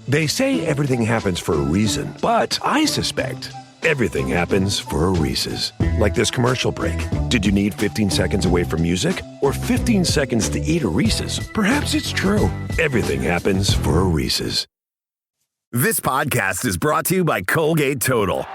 They say everything happens for a reason, but I suspect everything happens for a Reese's. Like this commercial break. Did you need 15 seconds away from music or 15 seconds to eat a Reese's? Perhaps it's true. Everything happens for a Reese's. This podcast is brought to you by Colgate Total.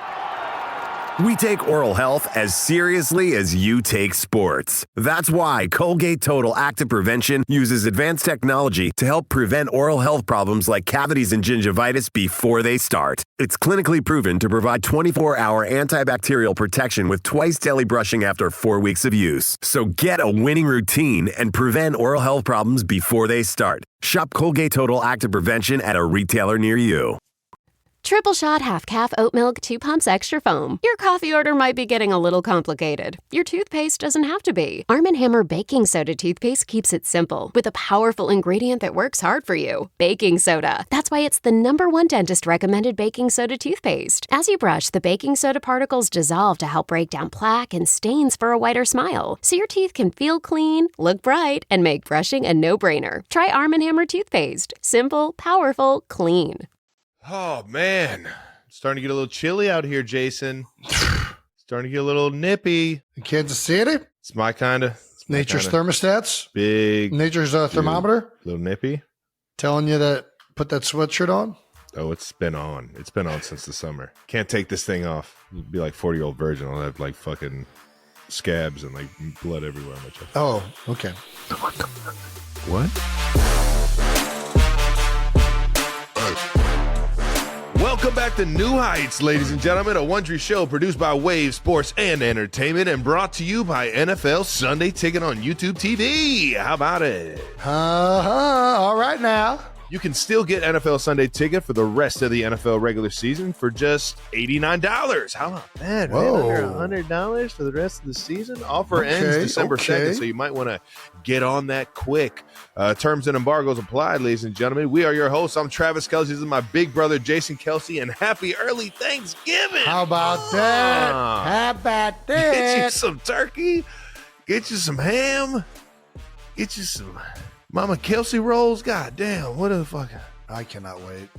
We take oral health as seriously as you take sports. That's why Colgate Total Active Prevention uses advanced technology to help prevent oral health problems like cavities and gingivitis before they start. It's clinically proven to provide 24-hour antibacterial protection with twice daily brushing after 4 weeks of use. So get a winning routine and prevent oral health problems before they start. Shop Colgate Total Active Prevention at a retailer near you. Triple shot half-calf oat milk 2 pumps extra foam. Your coffee order might be getting a little complicated. Your toothpaste doesn't have to be. Arm & Hammer Baking Soda toothpaste keeps it simple with a powerful ingredient that works hard for you. Baking soda. That's why it's the #1 dentist-recommended baking soda toothpaste. As you brush, the baking soda particles dissolve to help break down plaque and stains for a whiter smile. So your teeth can feel clean, look bright, and make brushing a no-brainer. Try Arm & Hammer toothpaste. Simple, powerful, clean. Oh, man. It's starting to get a little chilly out here, Jason. Starting to get a little nippy. In Kansas City? It's my kind of... Nature's thermostats? Big. Nature's thermometer? A little nippy. Telling you that put that sweatshirt on? Oh, it's been on. It's been on since the summer. Can't take this thing off. You'd be like 40-year-old virgin. I'll have like fucking scabs and like blood everywhere on my chest. Oh, okay. What? Welcome back to New Heights, ladies and gentlemen, a Wondery show produced by Wave Sports and Entertainment and brought to you by NFL Sunday Ticket on YouTube TV. How about it? All right now. You can still get NFL Sunday Ticket for the rest of the NFL regular season for just $89. How about that, Whoa. man? Under $100 for the rest of the season? Offer ends December 2nd, so you might want to get on that quick. Terms and embargoes applied, ladies and gentlemen. We are your hosts. I'm Travis Kelce. This is my big brother, Jason Kelce, and happy early Thanksgiving. How about that? How about that? Get you some turkey. Get you some ham. Get you some Mama Kelce rolls. God damn, what the fuck? I cannot wait.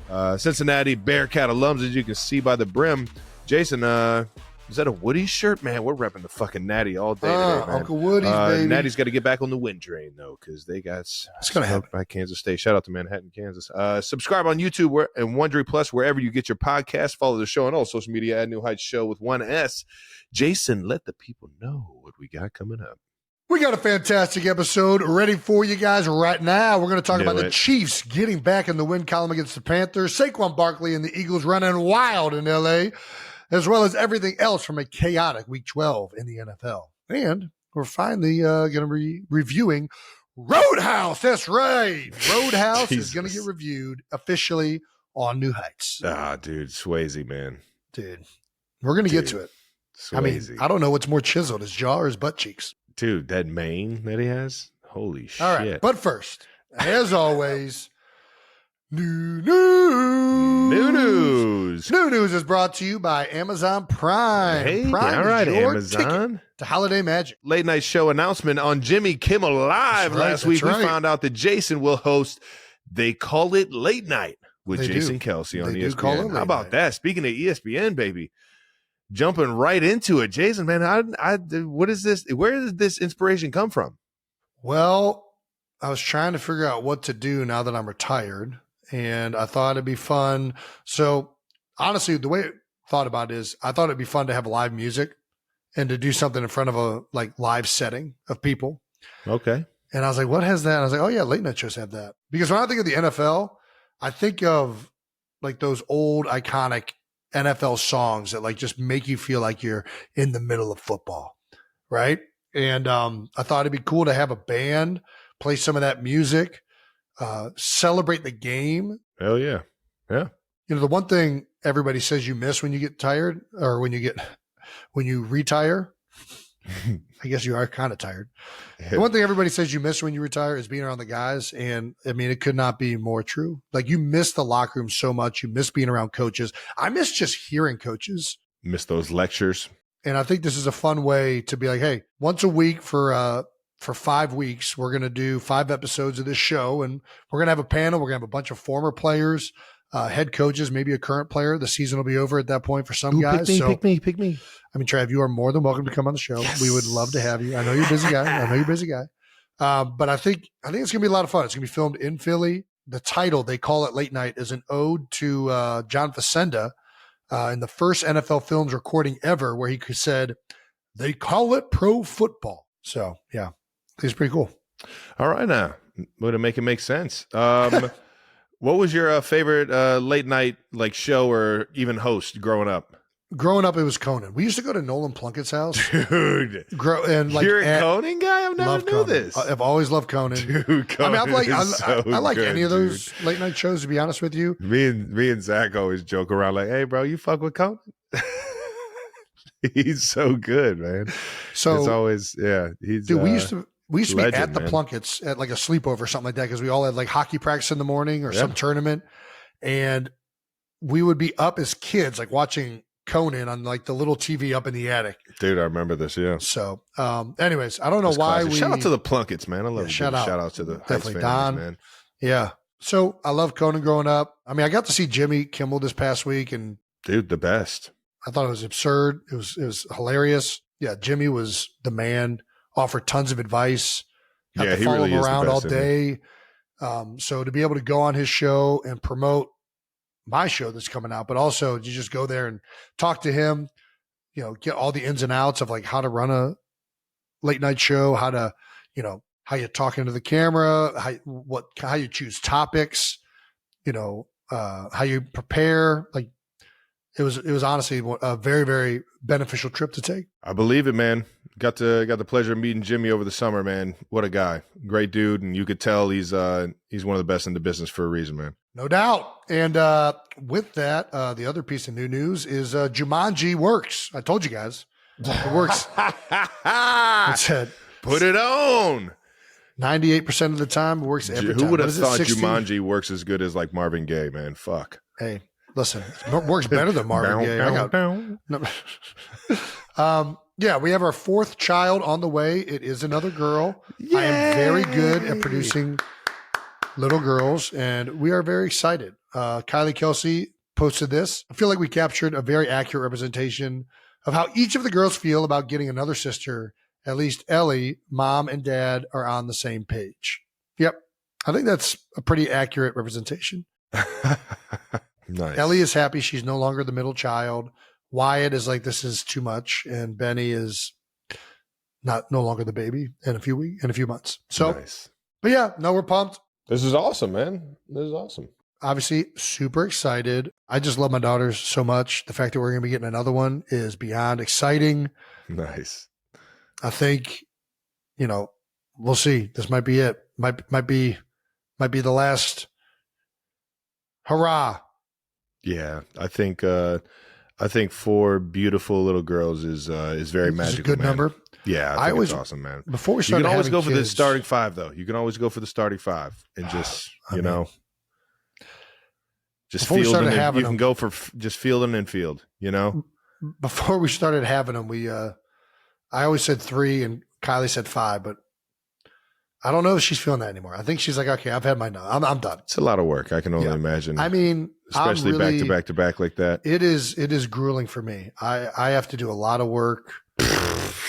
Cincinnati Bearcat alums, as you can see by the brim. Jason, is that a Woody shirt? Man, we're repping the fucking Natty all day today, man. Uncle Woody's, baby. Natty's got to get back on the win train, though, because they got stopped by Kansas State. Shout out to Manhattan, Kansas. Subscribe on YouTube and Wondery Plus, wherever you get your podcast. Follow the show on all social media at New Heights Show with 1 S. Jason, let the people know what we got coming up. We got a fantastic episode ready for you guys right now. We're going to talk about the Chiefs getting back in the win column against the Panthers, Saquon Barkley and the Eagles running wild in L.A., as well as everything else from a chaotic Week 12 in the NFL. And we're finally going to be reviewing Roadhouse. That's right. Roadhouse is going to get reviewed officially on New Heights. Ah, dude, Swayze, man. Dude, we're going to get to it. Swayze. I mean, I don't know what's more chiseled, his jaw or his butt cheeks. Dude, that mane that he has, holy shit. All right, but first, as always, new news. New news is brought to you by Amazon Prime. Hey, Prime all right, is your Amazon. ticket to holiday magic. Late night show announcement on Jimmy Kimmel Live last week. We found out that Jason will host They Call It Late Night with Jason Kelce on ESPN. How about that? Speaking of ESPN, baby. Jumping right into it, Jason, man, what is this? Where did this inspiration come from? Well, I was trying to figure out what to do now that I'm retired, and I thought it'd be fun. So honestly, the way I thought about it is I thought it'd be fun to have live music and to do something in front of a live setting of people. Okay. And I was like, what has that? And I was like, oh yeah, late night shows have that. Because when I think of the NFL, I think of like those old iconic NFL songs that just make you feel like you're in the middle of football, right? And I thought it'd be cool to have a band play some of that music, celebrate the game. Hell yeah. Yeah. You know, the one thing everybody says you miss when you get tired or when you retire, I guess you are kind of tired. The one thing everybody says you miss when you retire is being around the guys. And I mean, it could not be more true. Like you miss the locker room so much. You miss being around coaches. I miss just hearing coaches. Miss those lectures. And I think this is a fun way to be like, hey, once a week for 5 weeks, we're going to do 5 episodes of this show and we're going to have a panel. We're going to have a bunch of former players, head coaches, maybe a current player. The season will be over at that point for some guys. Pick me. I mean, Trav, you are more than welcome to come on the show. Yes. We would love to have you. I know you're a busy guy. But I think it's going to be a lot of fun. It's going to be filmed in Philly. The title, they call it Late Night, is an ode to John Facenda in the first NFL Films recording ever, where he said, "They call it pro football." So, yeah, it's pretty cool. All right, now. Way to make it make sense. What was your favorite late night show or even host growing up? Growing up, it was Conan. We used to go to Nolan Plunkett's house. Dude. You're a Conan guy? I've never knew this. I've always loved Conan. Dude, Conan I like good, any of those late night shows, to be honest with you. Me and Zach always joke around hey, bro, you fuck with Conan? He's so good, man. So it's always, he's dude, we used to be at the man. Plunkett's at a sleepover or something like that, because we all had hockey practice in the morning or some tournament. And we would be up as kids, watching Conan on the little TV up in the attic. Dude, I remember this, yeah. So, anyways, I don't know why shout out to the Plunketts, man. I love shout out to the definitely families, Don, man. Yeah. So I love Conan growing up. I mean, I got to see Jimmy Kimmel this past week, and dude, the best. I thought it was absurd. It was hilarious. Yeah, Jimmy was the man. Offered tons of advice. Got to follow him around all day. So to be able to go on his show and promote my show that's coming out, but also you just go there and talk to him, get all the ins and outs of how to run a late night show, how to, how you talk into the camera, how you choose topics, how you prepare. It was honestly a very, very beneficial trip to take. I believe it, man. Got the pleasure of meeting Jimmy over the summer, man. What a guy. Great dude. And you could tell he's one of the best in the business for a reason, man. No doubt. And with that, the other piece of new news is Jumanji works. I told you guys. It works. It said, put it on. 98% of the time, it works every time. Who would have thought Jumanji works as good as Marvin Gaye, man? Fuck. Hey, listen, it works better than Marvin Gaye. Yeah, we have our fourth child on the way. It is another girl. Yay! I am very good at producing little girls, and we are very excited. Kylie Kelce posted this. I feel like we captured a very accurate representation of how each of the girls feel about getting another sister. At least Ellie, mom, and dad are on the same page. Yep. I think that's a pretty accurate representation. Nice. Ellie is happy she's no longer the middle child. Wyatt is this is too much, and Benny is no longer the baby in a few months. So, nice. But yeah, no, we're pumped. This is awesome, man. This is awesome. Obviously, super excited. I just love my daughters so much. The fact that we're going to be getting another one is beyond exciting. Nice. I think, we'll see. This might be it. Might be the last hurrah. Yeah, I think 4 beautiful little girls is very magical. A good man. Number. Yeah, I think it's awesome, man. Before we start, you can always go for the starting 5, though. You can always go for the starting 5 and just just field. You can go for just fielding and field. Before we started having them, I always said 3 and Kylie said 5, but I don't know if she's feeling that anymore. I think she's okay, I've had my no. I'm done. It's a lot of work. I can only imagine. I mean, especially back to back like that. It is grueling for me. I have to do a lot of work.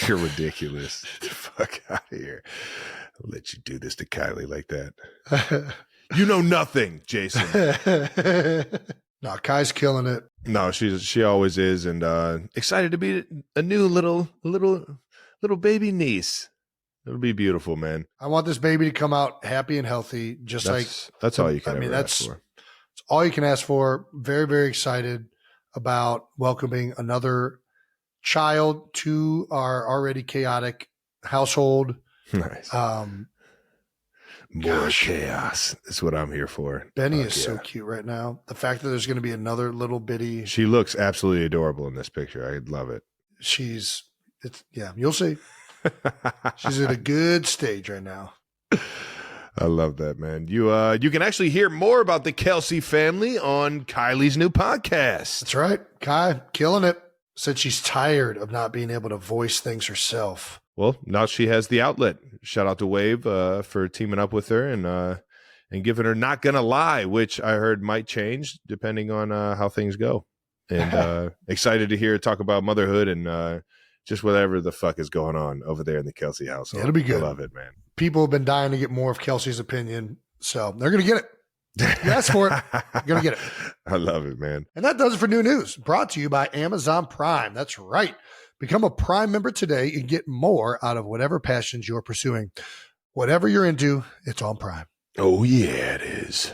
You're ridiculous. Get the fuck out of here. I'll let you do this to Kylie like that. You know nothing, Jason. No, Kai's killing it. No, she always is, and excited to be a new little baby niece. It'll be beautiful, man. I want this baby to come out happy and healthy, that's all you can ask for. That's all you can ask for. Very, very excited about welcoming another child to our already chaotic household. Nice. More chaos is what I'm here for. Benny is so cute right now. The fact that there's going to be another little bitty. She looks absolutely adorable in this picture. I love it. You'll see. She's at a good stage right now. I love that, man. You can actually hear more about the Kelce family on Kylie's new podcast. That's right. Kai, killing it. Said she's tired of not being able to voice things herself. Well, now she has the outlet. Shout out to Wave for teaming up with her and and giving her Not Gonna Lie, which I heard might change depending on how things go. And excited to hear talk about motherhood and just whatever the fuck is going on over there in the Kelce household. It'll be good. I love it, man. People have been dying to get more of Kelce's opinion, so they're going to get it. You ask for it, you're going to get it. I love it, man. And that does it for new news, brought to you by Amazon Prime. That's right. Become a Prime member today and get more out of whatever passions you're pursuing. Whatever you're into, it's on Prime. Oh, yeah, it is.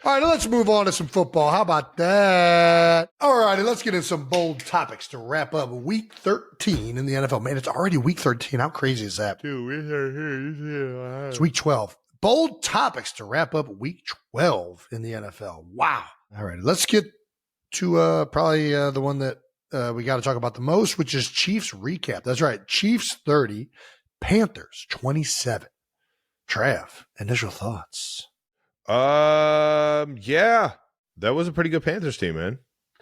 All right, let's move on to some football. How about that? All righty, let's get into some bold topics to wrap up Week 13 in the NFL. Man, it's already Week 13. How crazy is that? It's Week 12. Bold topics to wrap up Week 12 in the NFL. Wow. All right, let's get to probably the one that we got to talk about the most, which is Chiefs recap. That's right, Chiefs 30, Panthers 27. Trav, initial thoughts? Yeah, that was a pretty good Panthers team, man.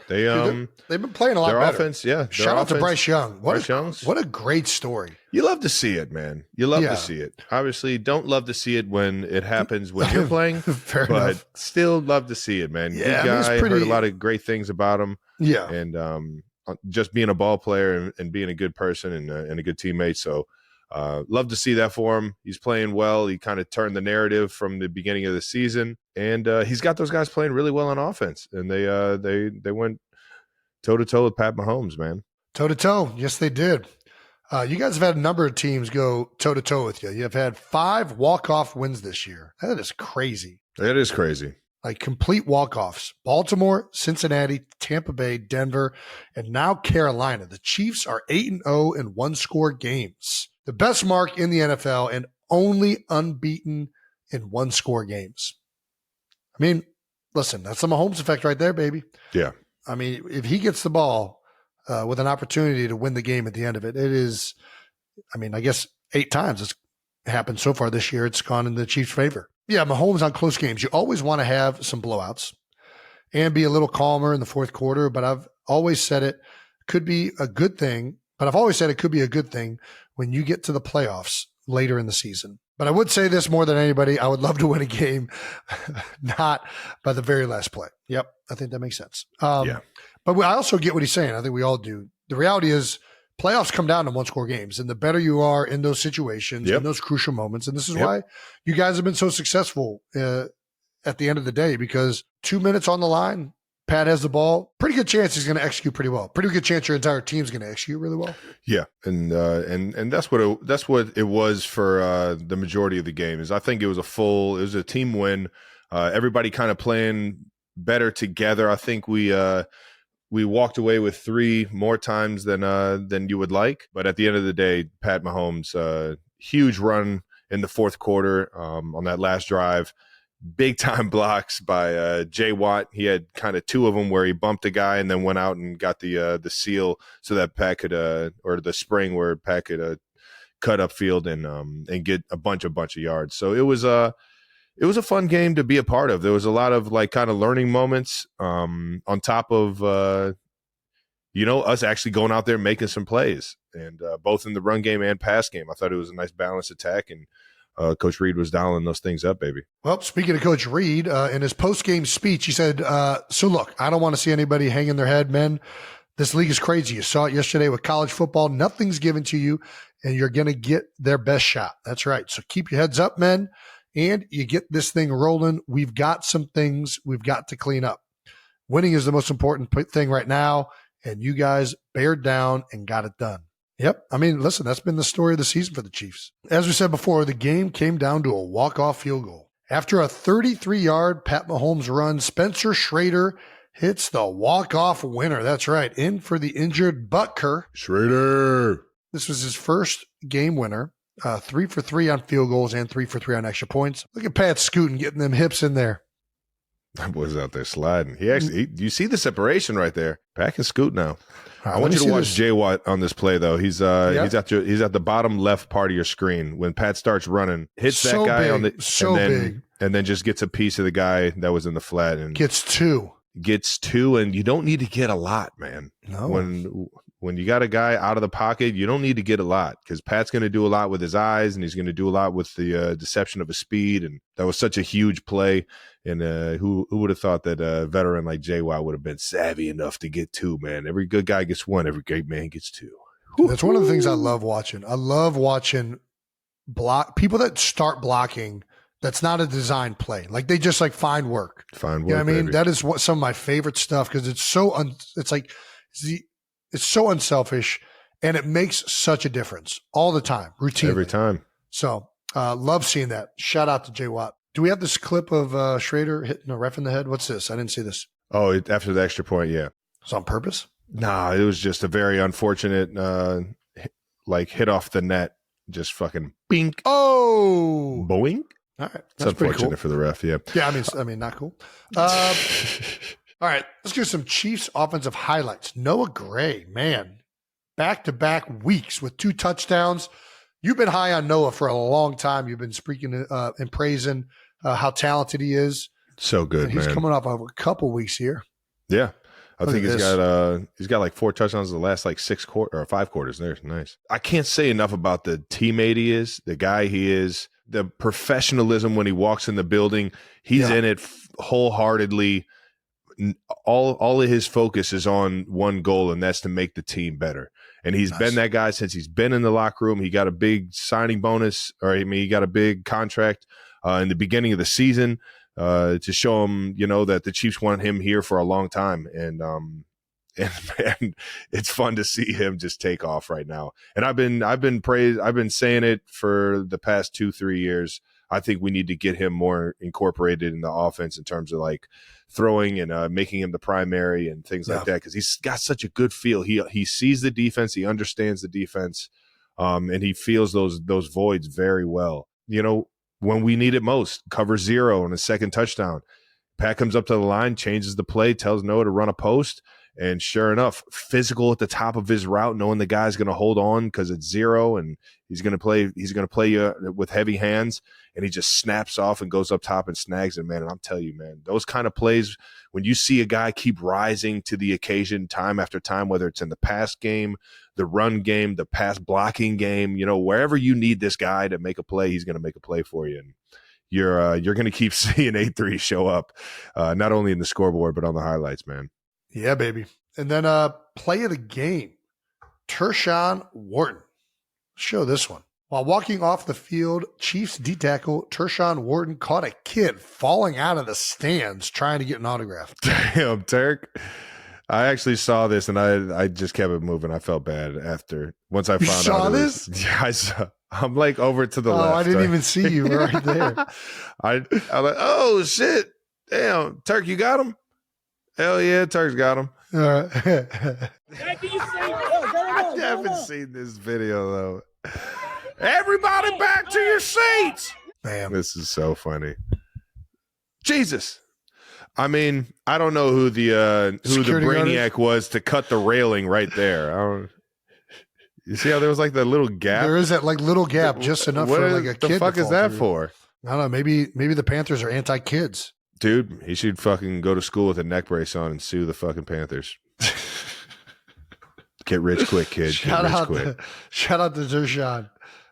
They've been playing a lot better. Their offense, yeah. Shout out to Bryce Young. Young's. What a great story. You love to see it, man. You love to see it. Obviously, don't love to see it when it happens when you're playing, but enough. Still love to see it, man. Yeah, good guy. Heard a lot of great things about him. Yeah, and just being a ball player and being a good person and a good teammate. So. Love to see that for him. He's playing well. He kind of turned the narrative from the beginning of the season, and he's got those guys playing really well on offense. And they went toe to toe with Pat Mahomes, man. Toe to toe, yes, they did. You guys have had a number of teams go toe to toe with you. You have had 5 walk-off wins this year. That is crazy. It is crazy. Like complete walk-offs. Baltimore, Cincinnati, Tampa Bay, Denver, and now Carolina. The Chiefs are 8-0 in one-score games. The best mark in the NFL and only unbeaten in one-score games. I mean, listen, that's the Mahomes effect right there, baby. Yeah. I mean, if he gets the ball with an opportunity to win the game at the end of it, it is, I mean, I guess 8 times it's happened so far this year. It's gone in the Chiefs' favor. Yeah, Mahomes on close games. You always want to have some blowouts and be a little calmer in the fourth quarter, but I've always said it could be a good thing. But I've always said it could be a good thing when you get to the playoffs later in the season. But I would say this more than anybody. I would love to win a game, not by the very last play. Yep, I think that makes sense. Yeah. But I also get what he's saying. I think we all do. The reality is playoffs come down to one-score games, and the better you are in those situations, in those crucial moments, and this is why you guys have been so successful at the end of the day, because 2 minutes on the line, Pat has the ball. Pretty good chance he's going to execute pretty well. Pretty good chance your entire team's going to execute really well. Yeah, and that's what it was for the majority of the game. Is I think it was a team win. Everybody kind of playing better together. I think we walked away with 3 more times than you would like. But at the end of the day, Pat Mahomes, huge run in the fourth quarter on that last drive. Big time blocks by Jay Watt. He had kind of 2 of them where he bumped a guy and then went out and got the seal so that Pat could or the spring where Pat could cut up field and get a bunch of yards. So it was a fun game to be a part of. There was a lot of like kind of learning moments on top of us actually going out there making some plays, and both in the run game and pass game. I thought it was a nice balanced attack, and Coach Reid was dialing those things up, baby. Well, speaking of Coach Reid, in his post-game speech, he said, so look, I don't want to see anybody hanging their head, men. This league is crazy. You saw it yesterday with college football. Nothing's given to you, and you're going to get their best shot. That's right. So keep your heads up, men, and you get this thing rolling. We've got some things we've got to clean up. Winning is the most important thing right now, and you guys bared down and got it done. Yep. I mean, listen, that's been the story of the season for the Chiefs. As we said before, the game came down to a walk-off field goal. After a 33-yard Pat Mahomes run, Spencer Schrader hits the walk-off winner. That's right. In for the injured Butker. Schrader. This was his first game winner. 3 for 3 on field goals and 3 for 3 on extra points. Look at Pat scooting, getting them hips in there. That boy's out there sliding. You see the separation right there. Pat can scoot now. Right, I want you to watch Jay Watt on this play, though. He's at the bottom left part of your screen when Pat starts running. Hits that guy big, on the and then just gets a piece of the guy that was in the flat and gets 2. And you don't need to get a lot, man. No. When when you got a guy out of the pocket, you don't need to get a lot because Pat's going to do a lot with his eyes and he's going to do a lot with the deception of his speed. And that was such a huge play. And who would have thought that a veteran like J.Y. would have been savvy enough to get two, man? Every good guy gets one. Every great man gets two. That's one of the things I love watching. I love watching people that start blocking. That's not a design play. Like they just like find work. Find work. You know what I mean? That is what some of my favorite stuff because it's so it's so unselfish and it makes such a difference all the time, routinely. Every time. So love seeing that. Shout out to J. Watt. Do we have this clip of Schrader hitting a ref in the head? What's this? I didn't see this. Oh, after the extra point, yeah. It's on purpose? Nah, it was just a very unfortunate hit off the net. Just fucking bink. Oh. Boing. All right. It's unfortunate for the ref, yeah. Yeah, I mean, not cool. All right, let's get some Chiefs offensive highlights. Noah Gray, man, back-to-back weeks with 2 touchdowns. You've been high on Noah for a long time. You've been speaking and praising how talented he is. So good, and he's man. coming off of a couple weeks here. Yeah. I think he's got like 4 touchdowns in the last like 5 quarters. There's nice. I can't say enough about the teammate he is, the guy he is, the professionalism when he walks in the building. He's in it wholeheartedly. All of his focus is on one goal, and that's to make the team better. And he's been that guy since he's been in the locker room. He got a big signing bonus, he got a big contract in the beginning of the season to show him, that the Chiefs want him here for a long time. And man, it's fun to see him just take off right now. And I've been saying it for the past 2-3 years. I think we need to get him more incorporated in the offense in terms of like throwing and making him the primary and things like that, because he's got such a good feel. He sees the defense, he understands the defense, and he feels those voids very well. When we need it most, cover 0 on a second touchdown. Pat comes up to the line, changes the play, tells Noah to run a post, and sure enough, physical at the top of his route, knowing the guy's going to hold on because it's 0 and he's going to play you with heavy hands, and he just snaps off and goes up top and snags it, man. And I'm telling you, man, those kind of plays, when you see a guy keep rising to the occasion time after time, whether it's in the pass game, the run game, the pass blocking game, wherever you need this guy to make a play, he's going to make a play for you. And you're going to keep seeing 8-3 show up, not only in the scoreboard, but on the highlights, man. Yeah, baby. And then play of the game, Tershawn Wharton. Show this one. While walking off the field, Chiefs D-tackle Tershawn Wharton caught a kid falling out of the stands trying to get an autograph. Damn, Turk. I actually saw this and I just kept it moving. I felt bad after once I found out. This? Yeah, I saw. I'm like over to the left. I didn't even see you right there. I'm like, oh shit. Damn, Turk, you got him? Hell yeah, Turk's got him. I haven't seen this video though. Everybody back to your seats. Damn. This is so funny. Jesus. I mean, I don't know who the brainiac was to cut the railing right there. You see how there was like that little gap? There is that like little gap just enough for like a kid. The fuck is that for? I don't know. Maybe the Panthers are anti-kids. Dude, he should fucking go to school with a neck brace on and sue the fucking Panthers. Get rich quick, kid. Shout out to Tershawn.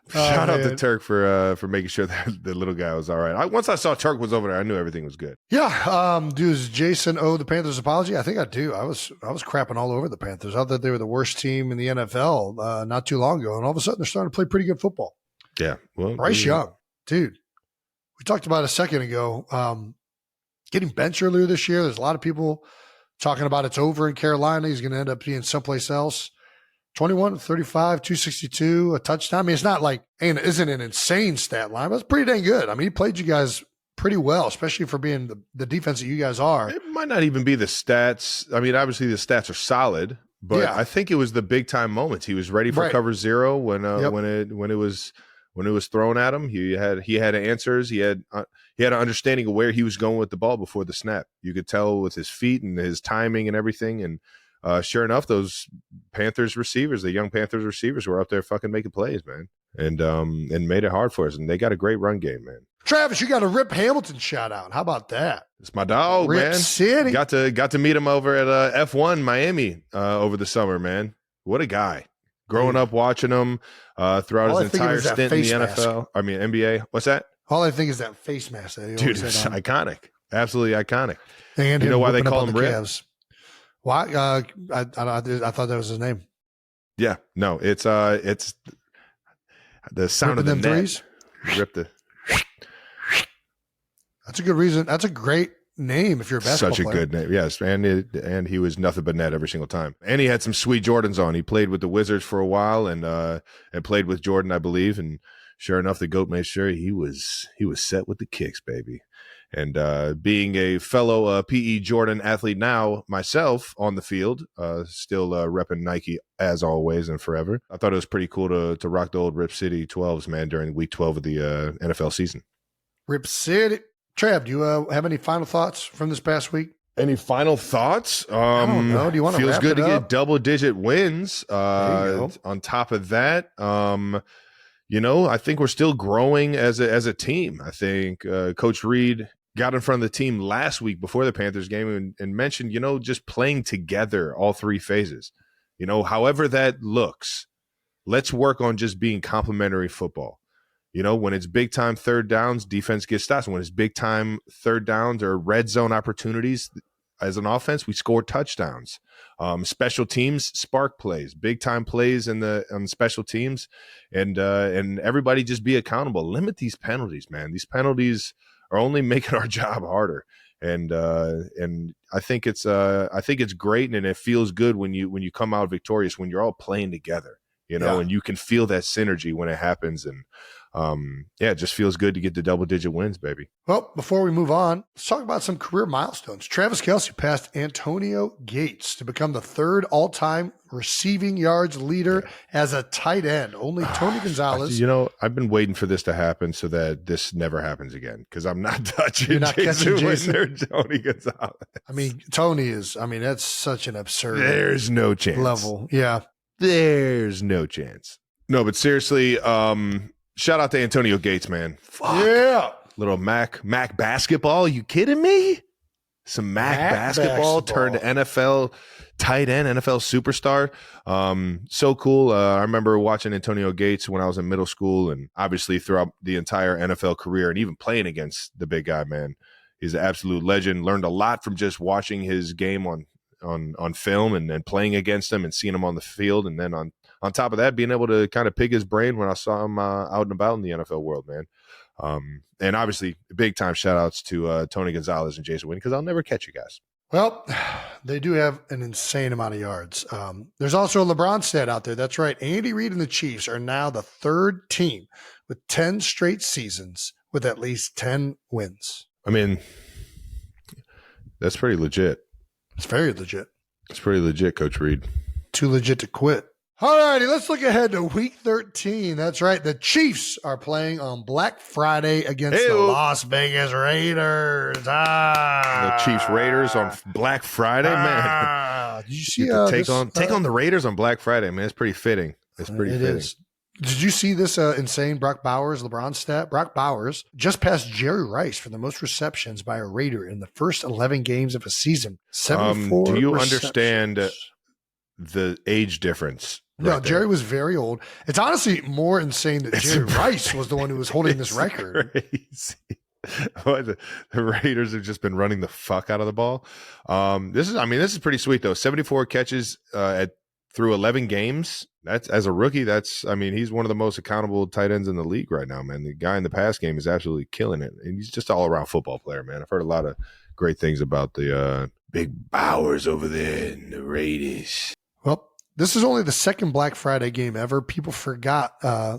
Shout out to Turk for making sure that the little guy was all right. Once I saw Turk was over there, I knew everything was good. Yeah. Does Jason owe the Panthers apology? I think I do. I was crapping all over the Panthers. I thought they were the worst team in the NFL not too long ago, and all of a sudden they're starting to play pretty good football. Yeah. Well, Bryce Young, dude. We talked about a second ago. Getting benched earlier this year. There's a lot of people talking about it's over in Carolina. He's going to end up being someplace else. 21, 35, 262, a touchdown. I mean, it's not like, isn't an insane stat line, but it's pretty dang good. I mean, he played you guys pretty well, especially for being the defense that you guys are. It might not even be the stats. I mean, obviously the stats are solid, but yeah. I think it was the big time moments. He was ready for cover 0 when it was thrown at him. He had answers. He had an understanding of where he was going with the ball before the snap. You could tell with his feet and his timing and everything. And sure enough, those Panthers receivers, the young Panthers receivers, were up there fucking making plays, man, and made it hard for us. And they got a great run game, man. Travis, you got a Rip Hamilton shout out. How about that? It's my dog, Rip man. City. Got to meet him over at F1 Miami over the summer, man. What a guy. Growing up watching him throughout his entire stint in the NFL. I mean, NBA. What's that? All I think is that face mask. Dude, it's iconic. Absolutely iconic. And you know why they call him Rip? Cavs. Why? I thought that was his name. Yeah. No, it's the sound of the net. Threes? Rip the. That's a good reason. That's a great name if you're a basketball player. Such a good name. Yes. And he was nothing but net every single time. And he had some sweet Jordans on. He played with the Wizards for a while and played with Jordan, I believe. And sure enough, the GOAT made sure he was set with the kicks, baby. And being a fellow PE Jordan athlete now myself on the field, still repping Nike as always and forever. I thought it was pretty cool to rock the old Rip City 12s, man, during week 12 of the NFL season. Rip City. Trav, do you have any final thoughts from this past week? Any final thoughts? I don't know. Do you want to feels wrap good it to up? get double-digit wins. There you go. On top of that, I think we're still growing as a team. I think Coach Reid got in front of the team last week before the Panthers game and mentioned, just playing together all three phases. However that looks, let's work on just being complementary football. When it's big time third downs, defense gets stops. When it's big time third downs or red zone opportunities as an offense, we score touchdowns. Special teams spark plays, big time plays on special teams, and everybody just be accountable. Limit these penalties, man. These penalties are only making our job harder. And I think it's great, and it feels good when you come out victorious when you're all playing together. And you can feel that synergy when it happens. And it just feels good to get the double-digit wins, baby. Well, before we move on, let's talk about some career milestones. Travis Kelce passed Antonio Gates to become the third all-time receiving yards leader as a tight end. Only Tony Gonzalez. I've been waiting for this to happen so that this never happens again because I'm not touching You're not Jason Jason. or Tony Gonzalez. Tony is, that's such an absurd There's no chance. level. Yeah. There's no chance. No, but seriously, shout out to Antonio Gates, man. Fuck. Yeah. Little Mac basketball. You kidding me? Some Mac basketball turned NFL tight end, NFL superstar. So cool. I remember watching Antonio Gates when I was in middle school and obviously throughout the entire NFL career and even playing against the big guy, man. He's an absolute legend. Learned a lot from just watching his game on film and playing against him and seeing him on the field. And then on top of that, being able to kind of pick his brain when I saw him out and about in the NFL world, man. And obviously big time shout outs to Tony Gonzalez and Jason Wynn because I'll never catch you guys. Well, they do have an insane amount of yards. There's also a LeBron stat out there. That's right. Andy Reid and the Chiefs are now the third team with 10 straight seasons with at least 10 wins. That's pretty legit. It's very legit. It's pretty legit, Coach Reid. Too legit to quit. All righty, let's look ahead to Week 13. That's right. The Chiefs are playing on Black Friday against the Las Vegas Raiders. The Chiefs Raiders on Black Friday, man. Did you see take on the Raiders on Black Friday, man? It's pretty fitting. It's pretty fitting. Is. Did you see this insane Brock Bowers LeBron stat? Brock Bowers just passed Jerry Rice for the most receptions by a Raider in the first 11 games of a season. 74 Do you understand the age difference? No, Jerry was very old. It's honestly more insane that Jerry Rice was the one who was holding this record. Crazy. The Raiders have just been running the fuck out of the ball. This is pretty sweet though. 74 catches through 11 games. That's as a rookie. He's one of the most accountable tight ends in the league right now, man. The guy in the pass game is absolutely killing it, and he's just all around football player, man. I've heard a lot of great things about the big Bowers over there in the Raiders. Well, this is only the second Black Friday game ever. People forgot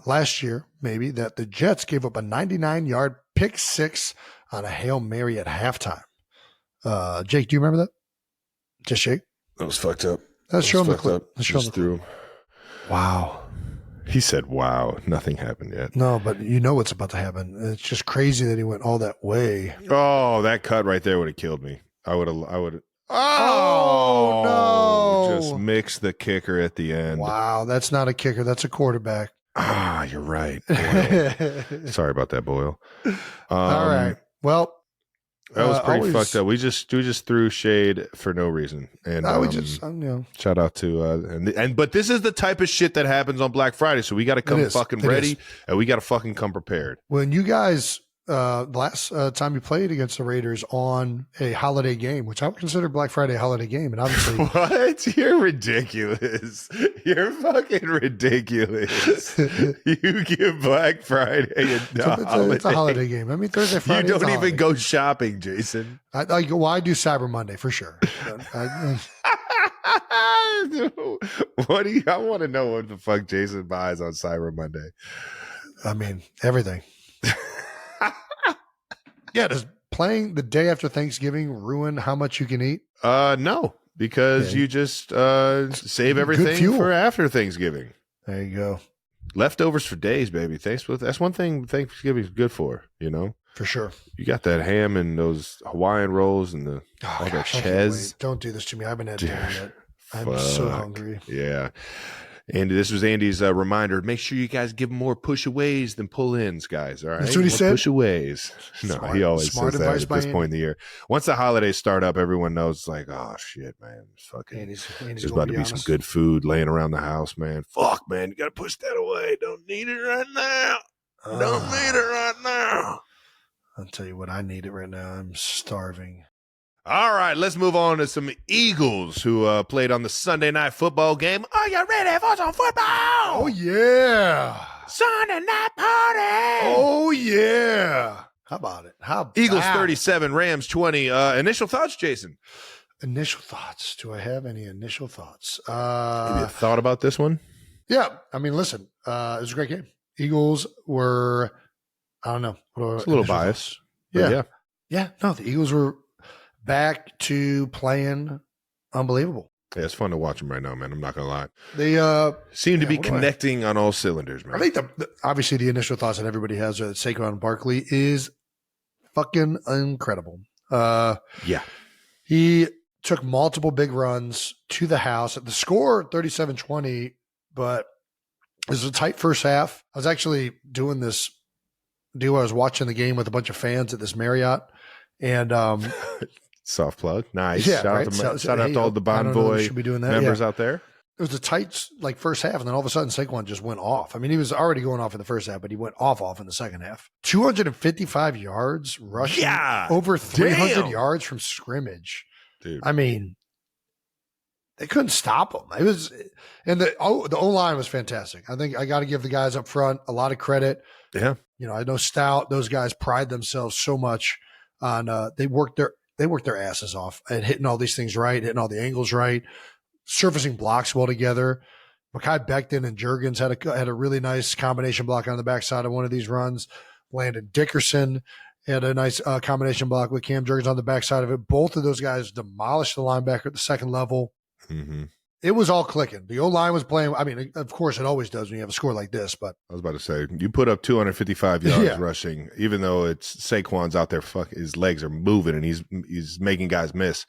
last year, maybe, that the Jets gave up a 99-yard pick six on a Hail Mary at halftime. Jake, do you remember that? Just Jake? That was fucked up. Let's show him the clip. Let's show him the clip. Wow. He said, wow. Nothing happened yet. No, but you know what's about to happen. It's just crazy that he went all that way. Oh, that cut right there would have killed me. I would have. Oh, no. Just mix the kicker at the end. Wow, that's not a kicker. That's a quarterback. You're right. Sorry about that, Boyle. All right. Well, That was pretty fucked up. We just threw shade for no reason, and shout out to but this is the type of shit that happens on Black Friday. So we got to come fucking ready, and we got to fucking come prepared. When you guys last time you played against the Raiders on a holiday game, which I would consider Black Friday a holiday game, and obviously what? You're ridiculous. You're fucking ridiculous. You give Black Friday it's a holiday game. I mean, Thursday, Friday. You don't even go shopping, Jason. I do Cyber Monday for sure. I want to know what the fuck Jason buys on Cyber Monday. I mean, everything. Yeah, does playing the day after Thanksgiving ruin how much you can eat? No, because you just save everything for after Thanksgiving. There you go. Leftovers for days, baby. That's one thing Thanksgiving's good for, you know? For sure. You got that ham and those Hawaiian rolls and all that ches. Don't do this to me. I haven't had dinner yet. I'm so hungry. Yeah. Andy, this was Andy's reminder. Make sure you guys give him more push-aways than pull-ins, guys. All right? That's what he said? Push-aways. No, he always says that at this point in the year. Once the holidays start up, everyone knows, like, oh, shit, man. Andy's there's about to be some good food laying around the house, man. Fuck, man. You got to push that away. Don't need it right now. Don't need it right now. I'll tell you what, I need it right now. I'm starving. All right, let's move on to some Eagles who played on the Sunday night football game. Are you ready for some football? Oh, yeah. Sunday night party. Oh, yeah. How about it? Eagles 37, Rams 20. Initial thoughts, Jason? Initial thoughts. Do I have any initial thoughts? Maybe a thought about this one? Yeah. I mean, listen, it was a great game. Eagles were, I don't know. It's a little biased. Yeah. Yeah. No, the Eagles were back to playing unbelievable. Yeah, it's fun to watch them right now, man. I'm not gonna lie. They seem to be connecting on all cylinders, man. I think obviously the initial thoughts that everybody has that Saquon Barkley is fucking incredible. Yeah, he took multiple big runs to the house. The score 37-20, but it was a tight first half. I was actually doing this deal. I was watching the game with a bunch of fans at this Marriott, and soft plug. Nice. Yeah, shout out to all the Bonvoy members out there. It was a tight first half, and then all of a sudden Saquon just went off. I mean, he was already going off in the first half, but he went off in the second half. 255 yards rushing, over 300 yards from scrimmage. Dude. I mean, they couldn't stop him. It was, and the O-line was fantastic. I think I got to give the guys up front a lot of credit. Yeah. You know, I know Stout, those guys pride themselves so much on they worked their asses off at hitting all these things right, hitting all the angles right, surfacing blocks well together. Mekhi Becton and Juergens had a really nice combination block on the backside of one of these runs. Landon Dickerson had a nice combination block with Cam Juergens on the backside of it. Both of those guys demolished the linebacker at the second level. Mm-hmm. It was all clicking. The O-line was playing. I mean, of course, it always does when you have a score like this. But I was about to say, you put up 255 yards rushing, even though it's Saquon's out there, his legs are moving and he's making guys miss.